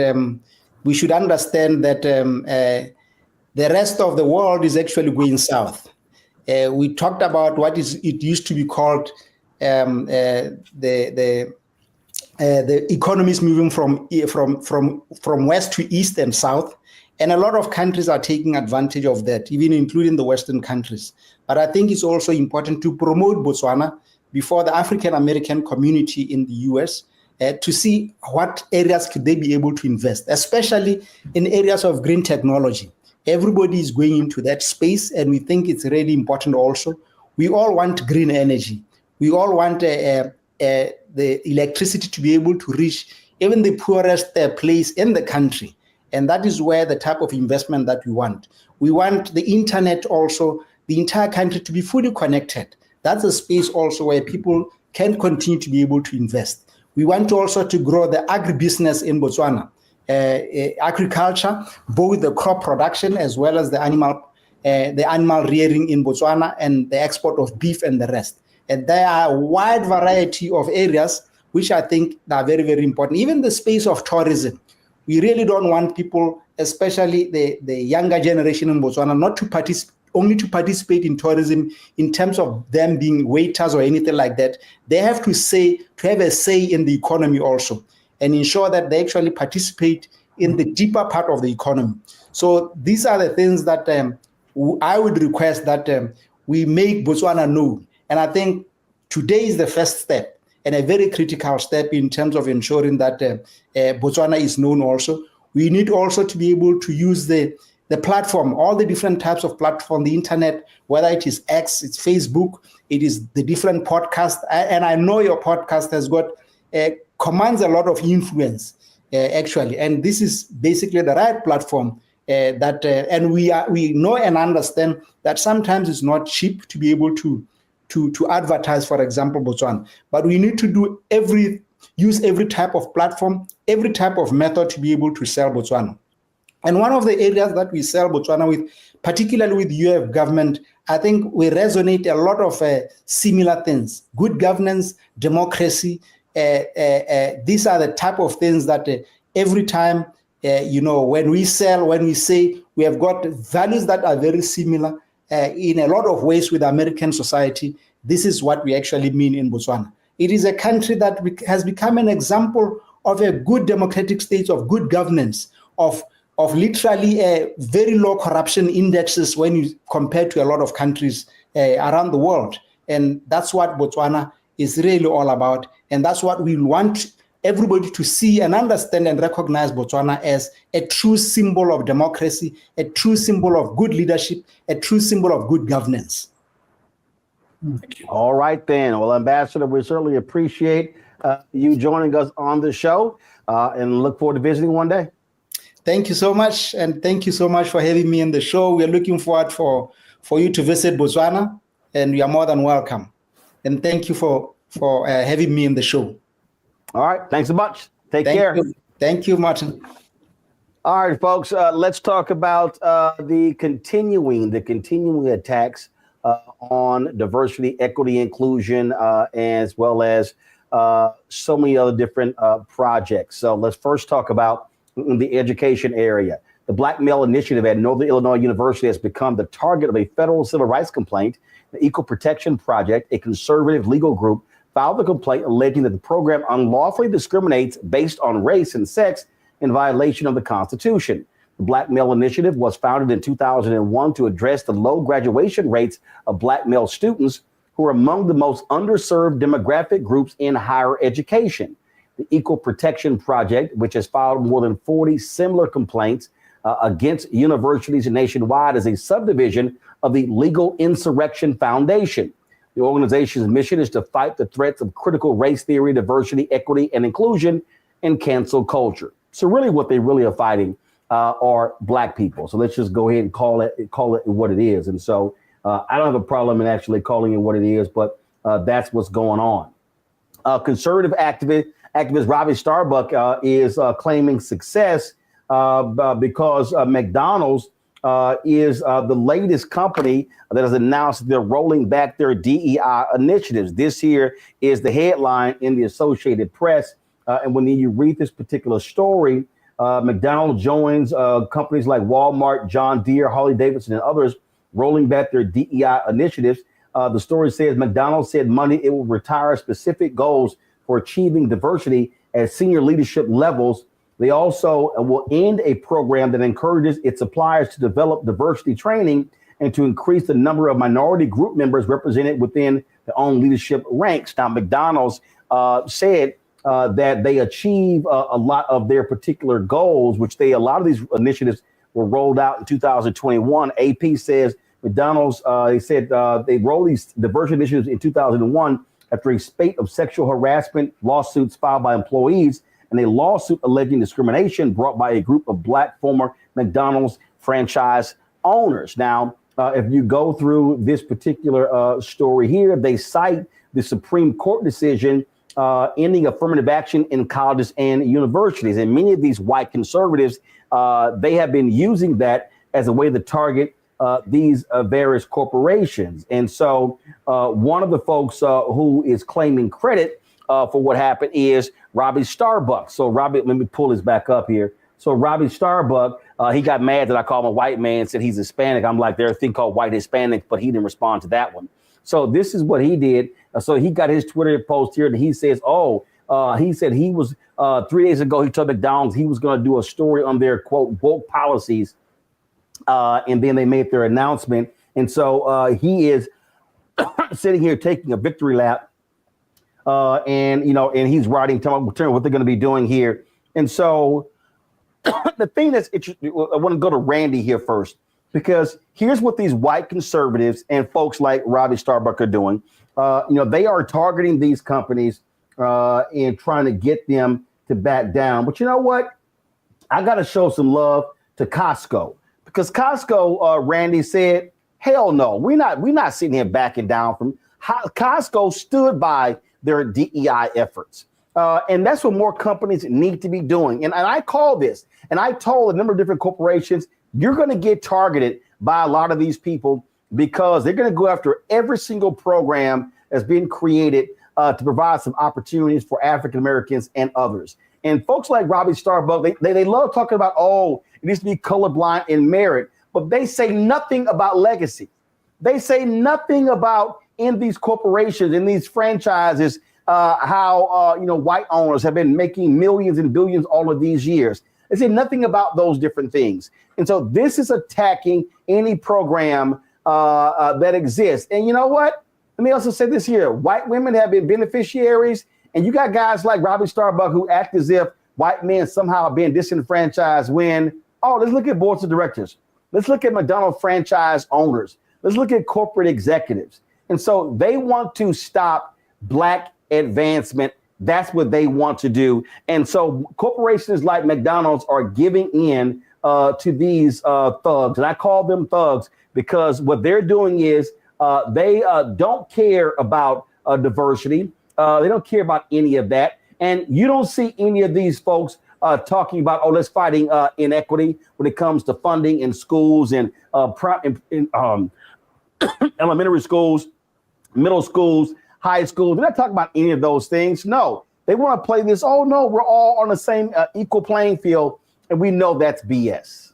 we should understand that the rest of the world is actually going south. We talked about what it used to be called the economy is moving from west to east and south, and a lot of countries are taking advantage of that, even including the Western countries. But I think it's also important to promote Botswana before the African American community in the US to see what areas could they be able to invest, especially in areas of green technology. Everybody is going into that space, and we think it's really important also. We all want green energy. We all want the electricity to be able to reach even the poorest place in the country. And that is where the type of investment that we want. We want the internet also, the entire country to be fully connected. That's a space also where people can continue to be able to invest. We want to also to grow the agribusiness in Botswana, agriculture, both the crop production as well as the animal rearing in Botswana and the export of beef and the rest. And there are a wide variety of areas which I think are very, very important. Even the space of tourism. We really don't want people, especially the younger generation in Botswana, not to participate in tourism in terms of them being waiters or anything like that. They have to have a say in the economy also, and ensure that they actually participate in the deeper part of the economy. So these are the things that I would request that we make Botswana known. And I think today is the first step and a very critical step in terms of ensuring that Botswana is known also. We need also to be able to use the platform, all the different types of platform, the internet, whether it is X, it's Facebook, it is the different podcasts. And I know your podcast has got, commands a lot of influence, actually. And this is basically the right platform and we know and understand that sometimes it's not cheap to be able to advertise, for example, Botswana. But we need to use every type of platform, every type of method to be able to sell Botswana. And one of the areas that we sell Botswana with, particularly with UF government, I think we resonate a lot of similar things: good governance, democracy. These are the type of things that every time, when we sell, when we say we have got values that are very similar in a lot of ways with American society, this is what we actually mean in Botswana. It is a country that has become an example of a good democratic state, of good governance, of literally very low corruption indexes when you compare to a lot of countries around the world. And that's what Botswana is really all about. And that's what we want everybody to see and understand and recognize Botswana as a true symbol of democracy, a true symbol of good leadership, a true symbol of good governance. All right, then. Well, Ambassador, we certainly appreciate you joining us on the show and look forward to visiting one day. Thank you so much. And thank you so much for having me on the show. We are looking forward for you to visit Botswana, and you are more than welcome. And thank you for having me on the show. All right. Thanks so much. Take care. Thank you, Martin. All right, folks. Let's talk about the continuing attacks on diversity, equity, inclusion, as well as so many other different projects. So let's first talk about the education area. The Black Male Initiative at Northern Illinois University has become the target of a federal civil rights complaint. The Equal Protection Project, a conservative legal group, filed a complaint alleging that the program unlawfully discriminates based on race and sex in violation of the Constitution. The Black Male Initiative was founded in 2001 to address the low graduation rates of Black male students who are among the most underserved demographic groups in higher education. The Equal Protection Project, which has filed more than 40 similar complaints against universities nationwide, is a subdivision of the Legal Insurrection Foundation. The organization's mission is to fight the threats of critical race theory, diversity, equity, and inclusion, and cancel culture. So really what they really are fighting are Black people. So let's just go ahead and call it what it is. And so I don't have a problem in actually calling it what it is, but that's what's going on. Conservative activist Robbie Starbuck is claiming success because McDonald's is the latest company that has announced that they're rolling back their DEI initiatives. This here is the headline in the Associated Press. And when you read this particular story, McDonald's joins companies like Walmart, John Deere, Harley-Davidson, and others rolling back their DEI initiatives. The story says McDonald's said Monday it will retire specific goals for achieving diversity at senior leadership levels. They also will end a program that encourages its suppliers to develop diversity training and to increase the number of minority group members represented within their own leadership ranks. Now, McDonald's said that they achieve a lot of their particular goals, which a lot of these initiatives were rolled out in 2021. AP says McDonald's, they said they rolled these diversity initiatives in 2001 after a spate of sexual harassment lawsuits filed by employees and a lawsuit alleging discrimination brought by a group of Black former McDonald's franchise owners. Now, if you go through this particular story here, they cite the Supreme Court decision ending affirmative action in colleges and universities. And many of these white conservatives, they have been using that as a way to target these various corporations. And so one of the folks who is claiming credit for what happened is Robbie Starbuck. So Robbie, let me pull this back up here. So Robbie Starbuck, he got mad that I called him a white man, said he's Hispanic. I'm like, there's a thing called white Hispanics, but he didn't respond to that one. So this is what he did. So he got his Twitter post here and he says, he said he was 3 days ago, he told McDonald's he was going to do a story on their, quote, woke policies. And then they made their announcement And so he is sitting here taking a victory lap. And he's writing, telling what they're going to be doing here. And so the thing that's interesting, I want to go to Randy here first, because here's what these white conservatives and folks like Robbie Starbuck are doing. They are targeting these companies and trying to get them to back down. But you know what? I got to show some love to Costco, because Costco, Randy said, hell no, we're not sitting here backing down from. Costco stood by their DEI efforts. And that's what more companies need to be doing. And I call this, and I told a number of different corporations, you're going to get targeted by a lot of these people, because they're going to go after every single program that's being created to provide some opportunities for African Americans and others. And folks like Robbie Starbuck, they love talking about, it needs to be colorblind in merit, but they say nothing about legacy. They say nothing about, in these corporations, in these franchises, how white owners have been making millions and billions all of these years. They say nothing about those different things. And so this is attacking any program that exists. And you know what? Let me also say this here. White women have been beneficiaries, and you got guys like Robbie Starbuck who act as if white men somehow are being disenfranchised when, let's look at boards of directors. Let's look at McDonald's franchise owners. Let's look at corporate executives. And so they want to stop Black advancement. That's what they want to do. And so corporations like McDonald's are giving in to these thugs. And I call them thugs because what they're doing is they don't care about diversity. They don't care about any of that. And you don't see any of these folks talking about, let's fighting inequity when it comes to funding in schools and elementary schools, middle schools, high schools. They're not talking about any of those things. No, they want to play this. Oh, no, we're all on the same equal playing field. And we know that's BS.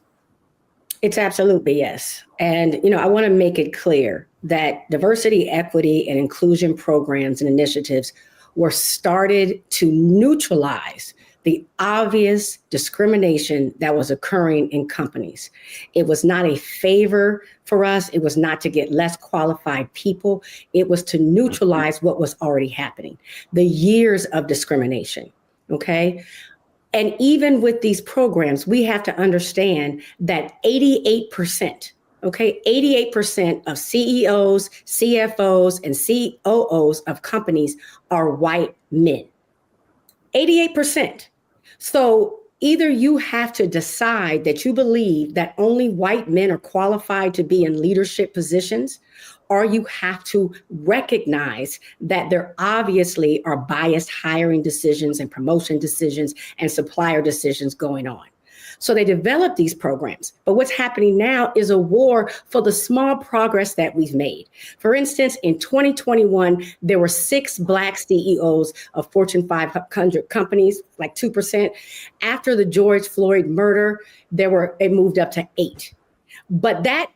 It's absolute BS. And, I want to make it clear that diversity, equity, and inclusion programs and initiatives were started to neutralize the obvious discrimination that was occurring in companies. It was not a favor for us. It was not to get less qualified people. It was to neutralize what was already happening, the years of discrimination, okay? And even with these programs, we have to understand that 88%, okay, 88% of CEOs, CFOs, and COOs of companies are white men. 88%. So either you have to decide that you believe that only white men are qualified to be in leadership positions, or you have to recognize that there obviously are biased hiring decisions and promotion decisions and supplier decisions going on. So they developed these programs. But what's happening now is a war for the small progress that we've made. For instance, in 2021, there were 6 Black CEOs of Fortune 500 companies, like 2%. After the George Floyd murder, it moved up to 8. But they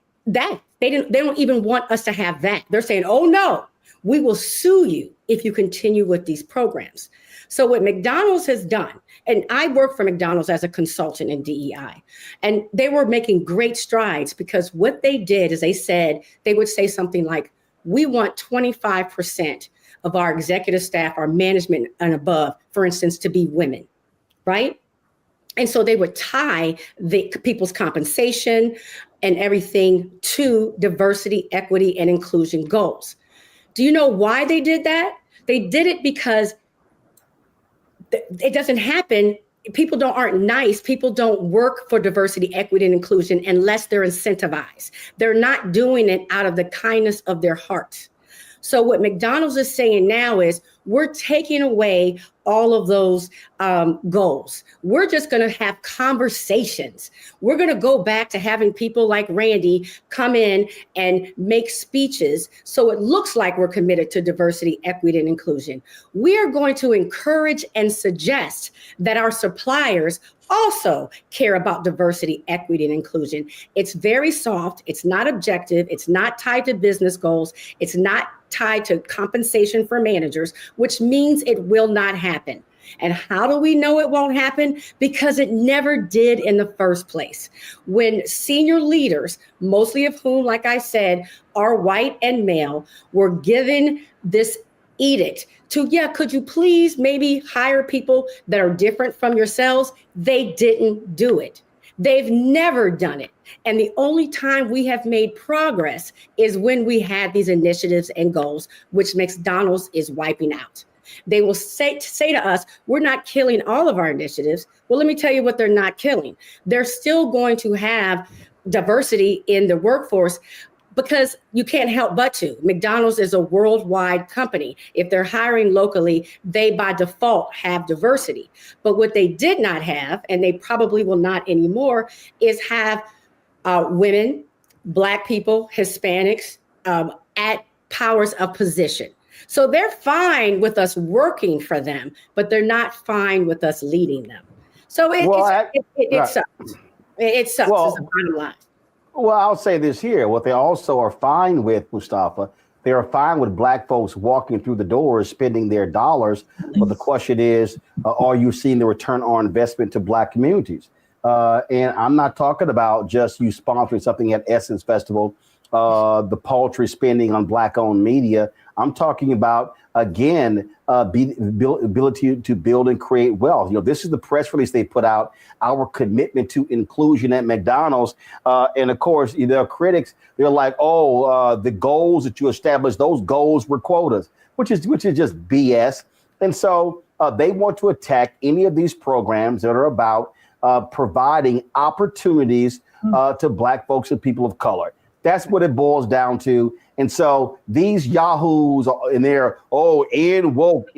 don't even want us to have that. They're saying, oh no, we will sue you if you continue with these programs. So what McDonald's has done, and I work for McDonald's as a consultant in DEI, and they were making great strides, because what they did is they would say something like, we want 25% of our executive staff, our management and above, for instance, to be women, right? And so they would tie the people's compensation and everything to diversity, equity, and inclusion goals. Do you know why they did that? They did it because it doesn't happen. People aren't nice. People don't work for diversity, equity, and inclusion unless they're incentivized. They're not doing it out of the kindness of their hearts. So what McDonald's is saying now is, we're taking away all of those goals. We're just going to have conversations. We're going to go back to having people like Randy come in and make speeches so it looks like we're committed to diversity, equity, and inclusion. We are going to encourage and suggest that our suppliers also care about diversity, equity, and inclusion. It's very soft. It's not objective. It's not tied to business goals. It's not tied to compensation for managers, which means it will not happen. And how do we know it won't happen? Because it never did in the first place. When senior leaders, mostly of whom, like I said, are white and male, were given this edict to, could you please maybe hire people that are different from yourselves? They didn't do it. They've never done it. And the only time we have made progress is when we had these initiatives and goals, which McDonald's is wiping out. They will say to us, we're not killing all of our initiatives. Well, let me tell you what they're not killing. They're still going to have diversity in the workforce, because you can't help but to. McDonald's is a worldwide company. If they're hiring locally, they by default have diversity. But what they did not have, and they probably will not anymore, is have women, Black people, Hispanics at powers of position. So they're fine with us working for them, but they're not fine with us leading them. So it sucks. It sucks is the bottom line. Well, I'll say this here. What they also are fine with, Mustafa, they are fine with Black folks walking through the doors, spending their dollars. But the question is, are you seeing the return on investment to Black communities? And I'm not talking about just you sponsoring something at Essence Festival, the paltry spending on Black-owned media. I'm talking about, again, ability to build and create wealth. This is the press release they put out, our commitment to inclusion at McDonald's. And of course, there are critics. They're like, the goals that you established, those goals were quotas, which is just BS. And so they want to attack any of these programs that are about providing opportunities to Black folks and people of color. That's what it boils down to. And so these yahoos in there, in woke.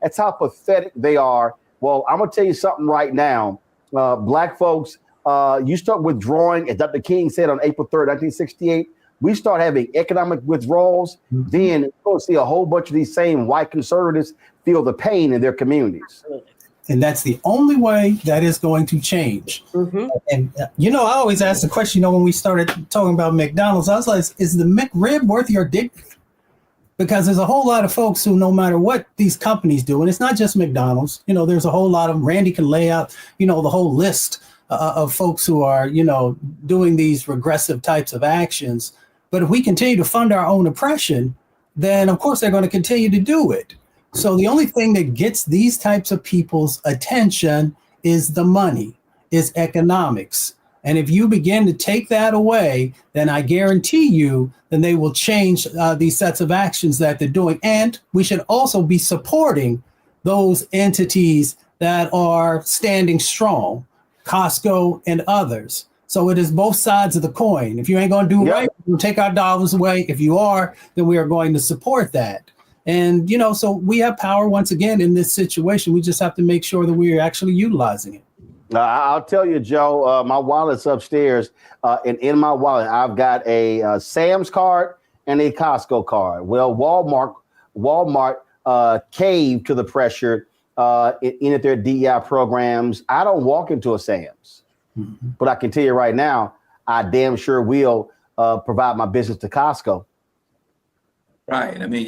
That's how pathetic they are. Well, I'm going to tell you something right now. Black folks, you start withdrawing, as Dr. King said on April 3rd, 1968, we start having economic withdrawals, then you're going to see a whole bunch of these same white conservatives feel the pain in their communities. And that's the only way that is going to change. Mm-hmm. And, I always ask the question, when we started talking about McDonald's, I was like, is the McRib worth your dignity? Because there's a whole lot of folks who, no matter what these companies do, and it's not just McDonald's, there's a whole lot of them. Randy can lay out, the whole list of folks who are, doing these regressive types of actions. But if we continue to fund our own oppression, then of course they're going to continue to do it. So the only thing that gets these types of people's attention is the money, is economics. And if you begin to take that away, then I guarantee you, then they will change these sets of actions that they're doing. And we should also be supporting those entities that are standing strong, Costco and others. So it is both sides of the coin. If you ain't going to do right, we'll take our dollars away. If you are, then we are going to support that. And, so we have power once again in this situation. We just have to make sure that we are actually utilizing it. I'll tell you, Joe, my wallet's upstairs. And in my wallet, I've got a Sam's card and a Costco card. Well, Walmart caved to the pressure in their DEI programs. I don't walk into a Sam's, but I can tell you right now, I damn sure will provide my business to Costco. Right. I mean,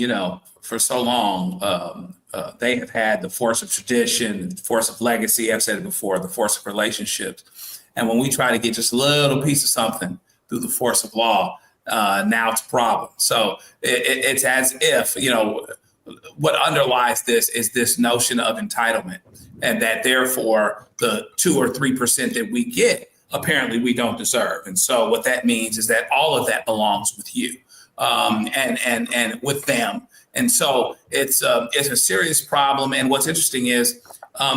for so long, they have had the force of tradition, the force of legacy. I've said it before, the force of relationships. And when we try to get just a little piece of something through the force of law, now it's a problem. So it's as if, what underlies this is this notion of entitlement, and that therefore the 2 or 3% that we get, apparently we don't deserve. And so what that means is that all of that belongs with you. And with them. And so it's a serious problem. And what's interesting is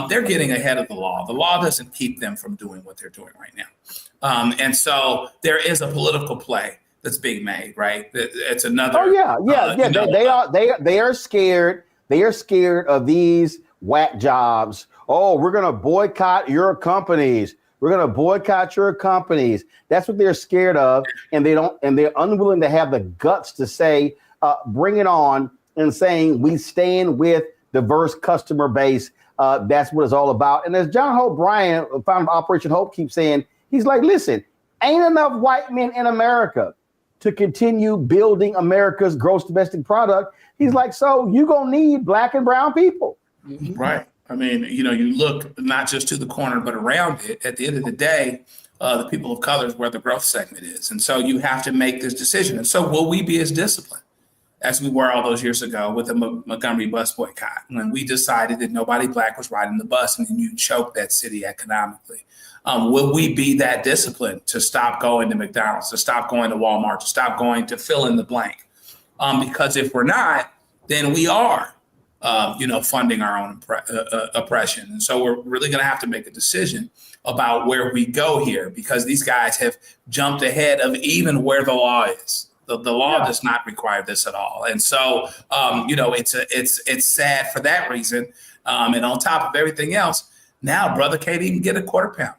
they're getting ahead of the law. The law doesn't keep them from doing what they're doing right now. And so there is a political play that's being made, right? It's another. They are scared. They are scared of these whack jobs. We're going to boycott your companies. We're going to boycott your companies. That's what they're scared of. And they're unwilling to have the guts to say, bring it on, and saying we stand with diverse customer base. That's what it's all about. And as John Hope Bryan, founder of Operation Hope, keeps saying, he's like, listen, ain't enough white men in America to continue building America's gross domestic product. He's like, so you're going to need Black and brown people. Right. I mean, you look not just to the corner, but around it. At the end of the day, the people of color is where the growth segment is. And so you have to make this decision. And so will we be as disciplined as we were all those years ago with the Montgomery bus boycott, when we decided that nobody Black was riding the bus and then you choked that city economically? Will we be that disciplined to stop going to McDonald's, to stop going to Walmart, to stop going to fill in the blank? Because if we're not, then we are, funding our own oppression. And so we're really going to have to make a decision about where we go here, because these guys have jumped ahead of even where the law is. The law does not require this at all. And so, it's sad for that reason. And on top of everything else, now brother can't even get a quarter pound.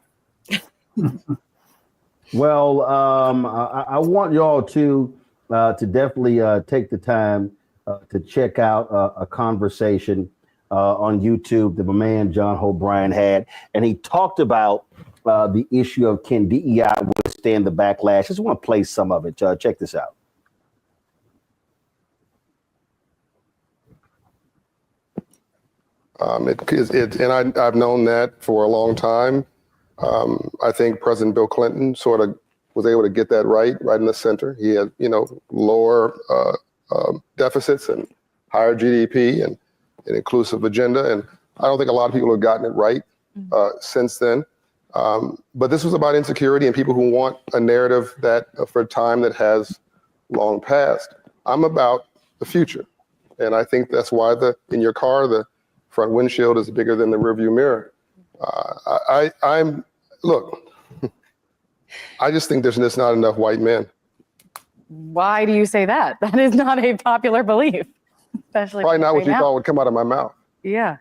Well, I want y'all to definitely take the time to check out a conversation on YouTube that my man John O'Brien had, and he talked about the issue of can DEI withstand the backlash. I just want to play some of it. Check this out. I've known that for a long time. I think President Bill Clinton sort of was able to get that right in the center. He had, lower deficits and higher GDP and an inclusive agenda. And I don't think a lot of people have gotten it right since then. But this was about insecurity and people who want a narrative that for a time that has long passed. I'm about the future. And I think that's why in your car, the front windshield is bigger than the rearview mirror. Look, I just think there's just not enough white men. Why do you say that? That is not a popular belief, especially probably not what you now. thought would come out of my mouth. Yeah.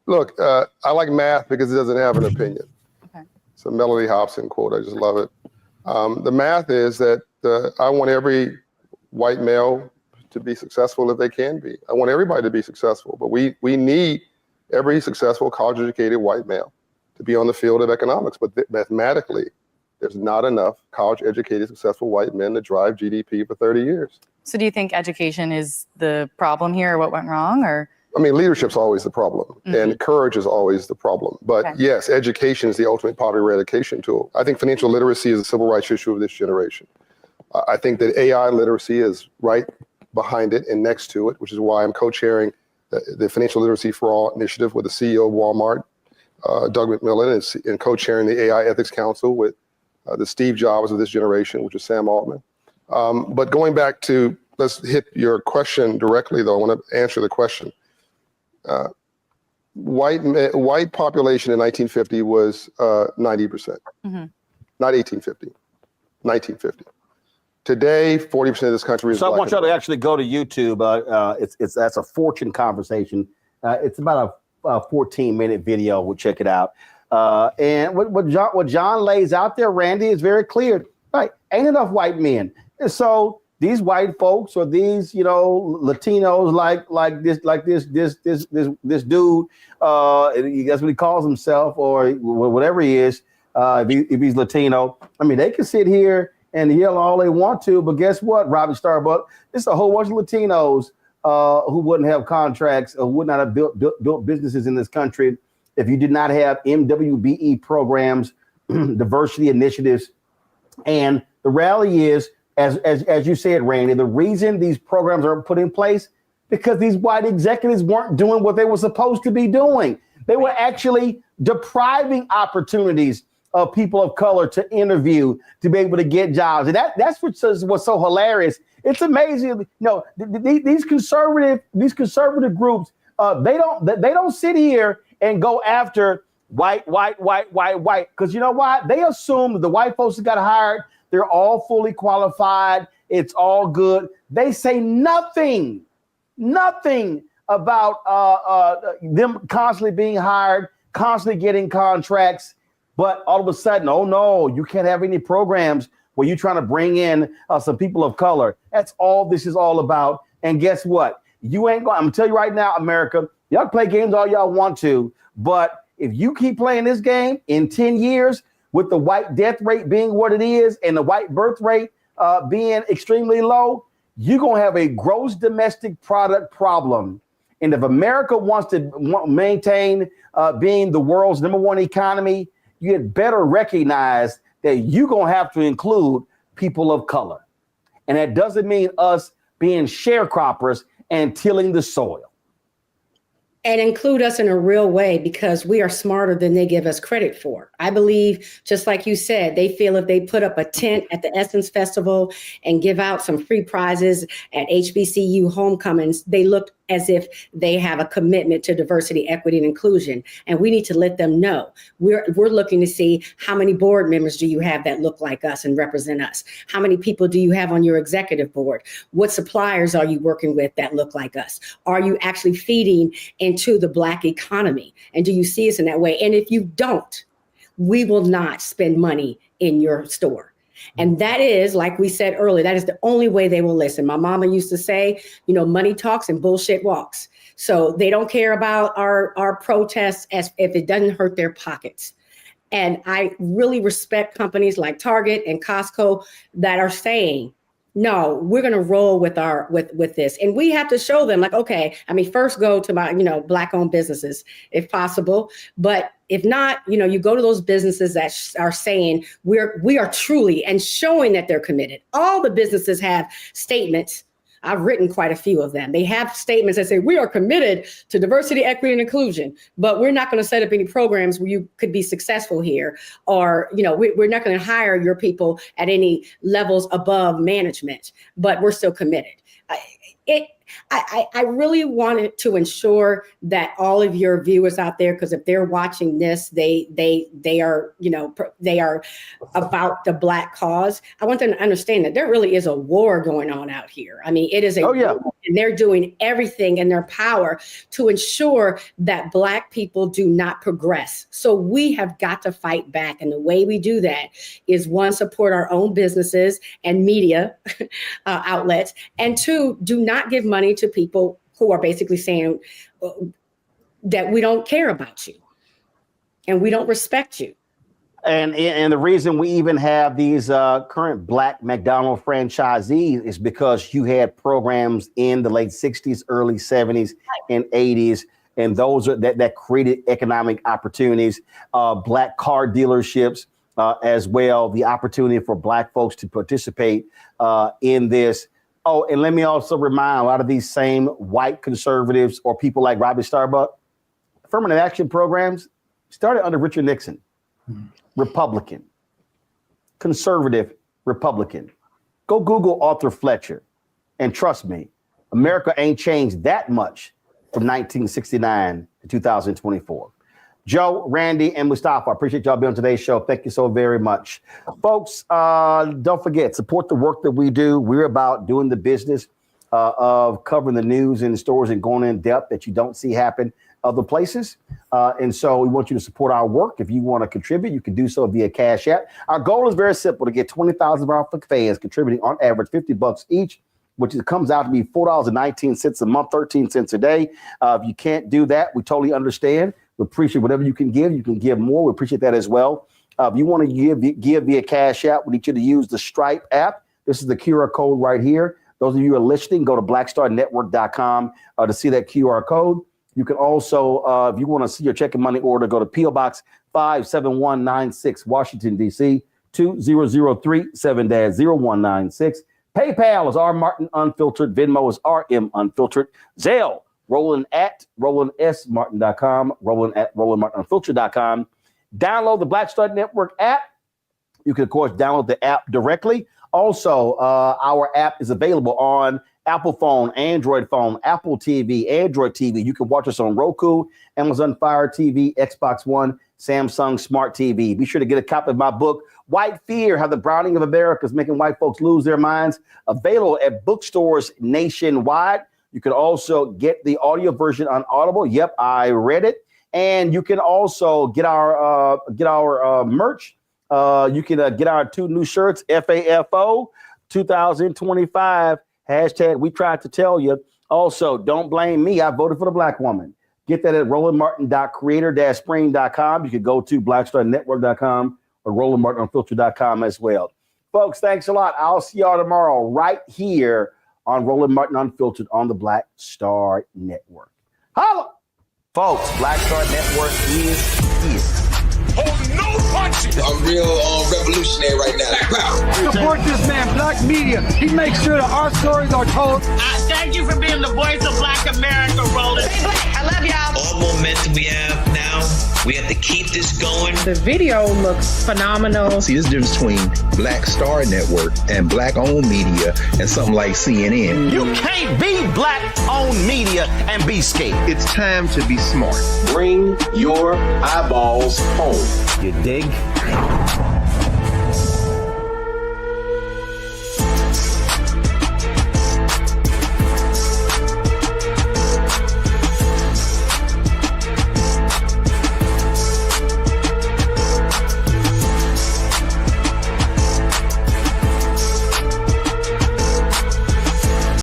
Look, I like math because it doesn't have an opinion. Okay. It's a Melody Hobson quote. I just love it. The math is that I want every white male to be successful if they can be. I want everybody to be successful, but we need every successful college-educated white male to be on the field of economics. But mathematically, there's not enough college-educated, successful white men to drive GDP for 30 years. So do you think education is the problem here, or what went wrong, or? I mean, leadership's always the problem, and courage is always the problem. But yes, education is the ultimate poverty eradication tool. I think financial literacy is a civil rights issue of this generation. I think that AI literacy is right behind it and next to it, which is why I'm co-chairing the Financial Literacy for All initiative with the CEO of Walmart, Doug McMillan, and co-chairing the AI Ethics Council with the Steve Jobs of this generation, which is Sam Altman. But going back to, let's hit your question directly, though. I want to answer the question. White population in 1950 was 90%, not 1850, 1950. Today, 40% of this country is So I Black want y'all to actually go to YouTube. That's a Fortune conversation. It's about a 14-minute video. We'll check it out. And what John lays out there, Randy, is very clear. Right? Ain't enough white men. And so these white folks or these, Latinos like this dude, that's what he calls himself, or whatever he is, if he's Latino. I mean, they can sit here and yell all they want to, but guess what, Robert Starbuck? It's a whole bunch of Latinos who wouldn't have contracts or would not have built businesses in this country if you did not have MWBE programs, diversity initiatives. And the reality is, as you said, Randy, the reason these programs are put in place because these white executives weren't doing what they were supposed to be doing. They were actually depriving opportunities of people of color to interview, to be able to get jobs. And that's what's so hilarious. It's amazing. These conservative groups, they don't sit here and go after white. Because you know why? They assume that the white folks that got hired, they're all fully qualified. It's all good. They say nothing about them constantly being hired, constantly getting contracts. But all of a sudden, oh no, you can't have any programs where you're trying to bring in some people of color. That's all this is all about. And guess what? You ain't going. I'm gonna tell you right now, America, y'all can play games all y'all want to, but if you keep playing this game in 10 years with the white death rate being what it is and the white birth rate being extremely low, you're gonna have a gross domestic product problem And if America wants to maintain being the world's #1 economy, you had better recognize that you're going to have to include people of color. And that doesn't mean us being sharecroppers and tilling the soil. And include us in a real way, because we are smarter than they give us credit for. I believe, just like you said, they feel if they put up a tent at the Essence Festival and give out some free prizes at HBCU homecomings, they look as if they have a commitment to diversity, equity, and inclusion. And we need to let them know we're looking to see how many board members do you have that look like us and represent us? How many people do you have on your executive board? What suppliers are you working with that look like us? Are you actually feeding into the Black economy? And do you see us in that way? And if you don't, we will not spend money in your store. And that is, like we said earlier, that is the only way they will listen. My mama used to say, money talks and bullshit walks. So they don't care about our protests as if it doesn't hurt their pockets. And I really respect companies like Target and Costco that are saying, no, we're going to roll with this. And we have to show them, like, okay, first go to my, Black owned businesses if possible. But if not, you go to those businesses that are saying we are truly, and showing that they're committed. All the businesses have statements. I've written quite a few of them. They have statements that say we are committed to diversity, equity, and inclusion, but we're not going to set up any programs where you could be successful here. Or, we're not going to hire your people at any levels above management, but we're still committed. I really wanted to ensure that all of your viewers out there, because if they're watching this, they are about the Black cause. I want them to understand that there really is a war going on out here. It is a war, and they're doing everything in their power to ensure that Black people do not progress. So we have got to fight back. And the way we do that is, one, support our own businesses and media outlets, and two, do not give money to people who are basically saying that we don't care about you and we don't respect you. And the reason we even have these current Black McDonald's franchisees is because you had programs in the late 60s, early 70s, and 80s. And those are that created economic opportunities, Black car dealerships as well, the opportunity for Black folks to participate in this. Oh, and let me also remind a lot of these same white conservatives or people like Robbie Starbuck, affirmative action programs started under Richard Nixon, Republican, conservative Republican. Go Google Arthur Fletcher. And trust me, America ain't changed that much from 1969 to 2024. Joe, Randy, and Mustafa, I appreciate y'all being on today's show. Thank you so very much. Folks, don't forget, support the work that we do. We're about doing the business of covering the news in the stores and going in depth that you don't see happen other places. And so we want you to support our work. If you want to contribute, you can do so via Cash App. Our goal is very simple, to get 20,000 of our fans contributing on average $50 each, which comes out to be $4.19 a month, 13 cents a day. If you can't do that, we totally understand. We appreciate whatever you can give. You can give more. We appreciate that as well. If you want to give via Cash App, we need you to use the Stripe app. This is the QR code right here. Those of you who are listening, go to blackstarnetwork.com to see that QR code. You can also, if you want to see your check and money order, go to P.O. Box 57196, Washington, D.C., 20037-0196. PayPal is R Martin Unfiltered. Venmo is RM Unfiltered. Zelle, Roland at RolandSMartin.com, Roland at RolandMartinUnfiltered.com. Download the Black Star Network app. You can, of course, download the app directly. Also, our app is available on Apple phone, Android phone, Apple TV, Android TV. You can watch us on Roku, Amazon Fire TV, Xbox One, Samsung Smart TV. Be sure to get a copy of my book, White Fear, How the Browning of America is Making White Folks Lose Their Minds, available at bookstores nationwide. You can also get the audio version on Audible. Yep, I read it. And you can also get our merch. You can get our 2 new shirts, FAFO 2025. Hashtag we tried to tell you. Also, don't blame me. I voted for the Black woman. Get that at rolandmartin.creator-spring.com. You can go to blackstarnetwork.com or rolandmartinunfiltered.com as well. Folks, thanks a lot. I'll see y'all tomorrow right here on Roland Martin Unfiltered on the Black Star Network. Holla! Folks, Black Star Network is here. Oh, no punches! I'm real revolutionary right now. Support this man, Black Media. He makes sure that our stories are told. Thank you for being the voice of Black America, Roland. Stay black. I love y'all. All momentum we have now, we have to keep this going. The video looks phenomenal. See, this difference between Black Star Network and Black-owned media and something like CNN. You can't be Black-owned media and be scared. It's time to be smart. Bring your eyeballs home. You dig?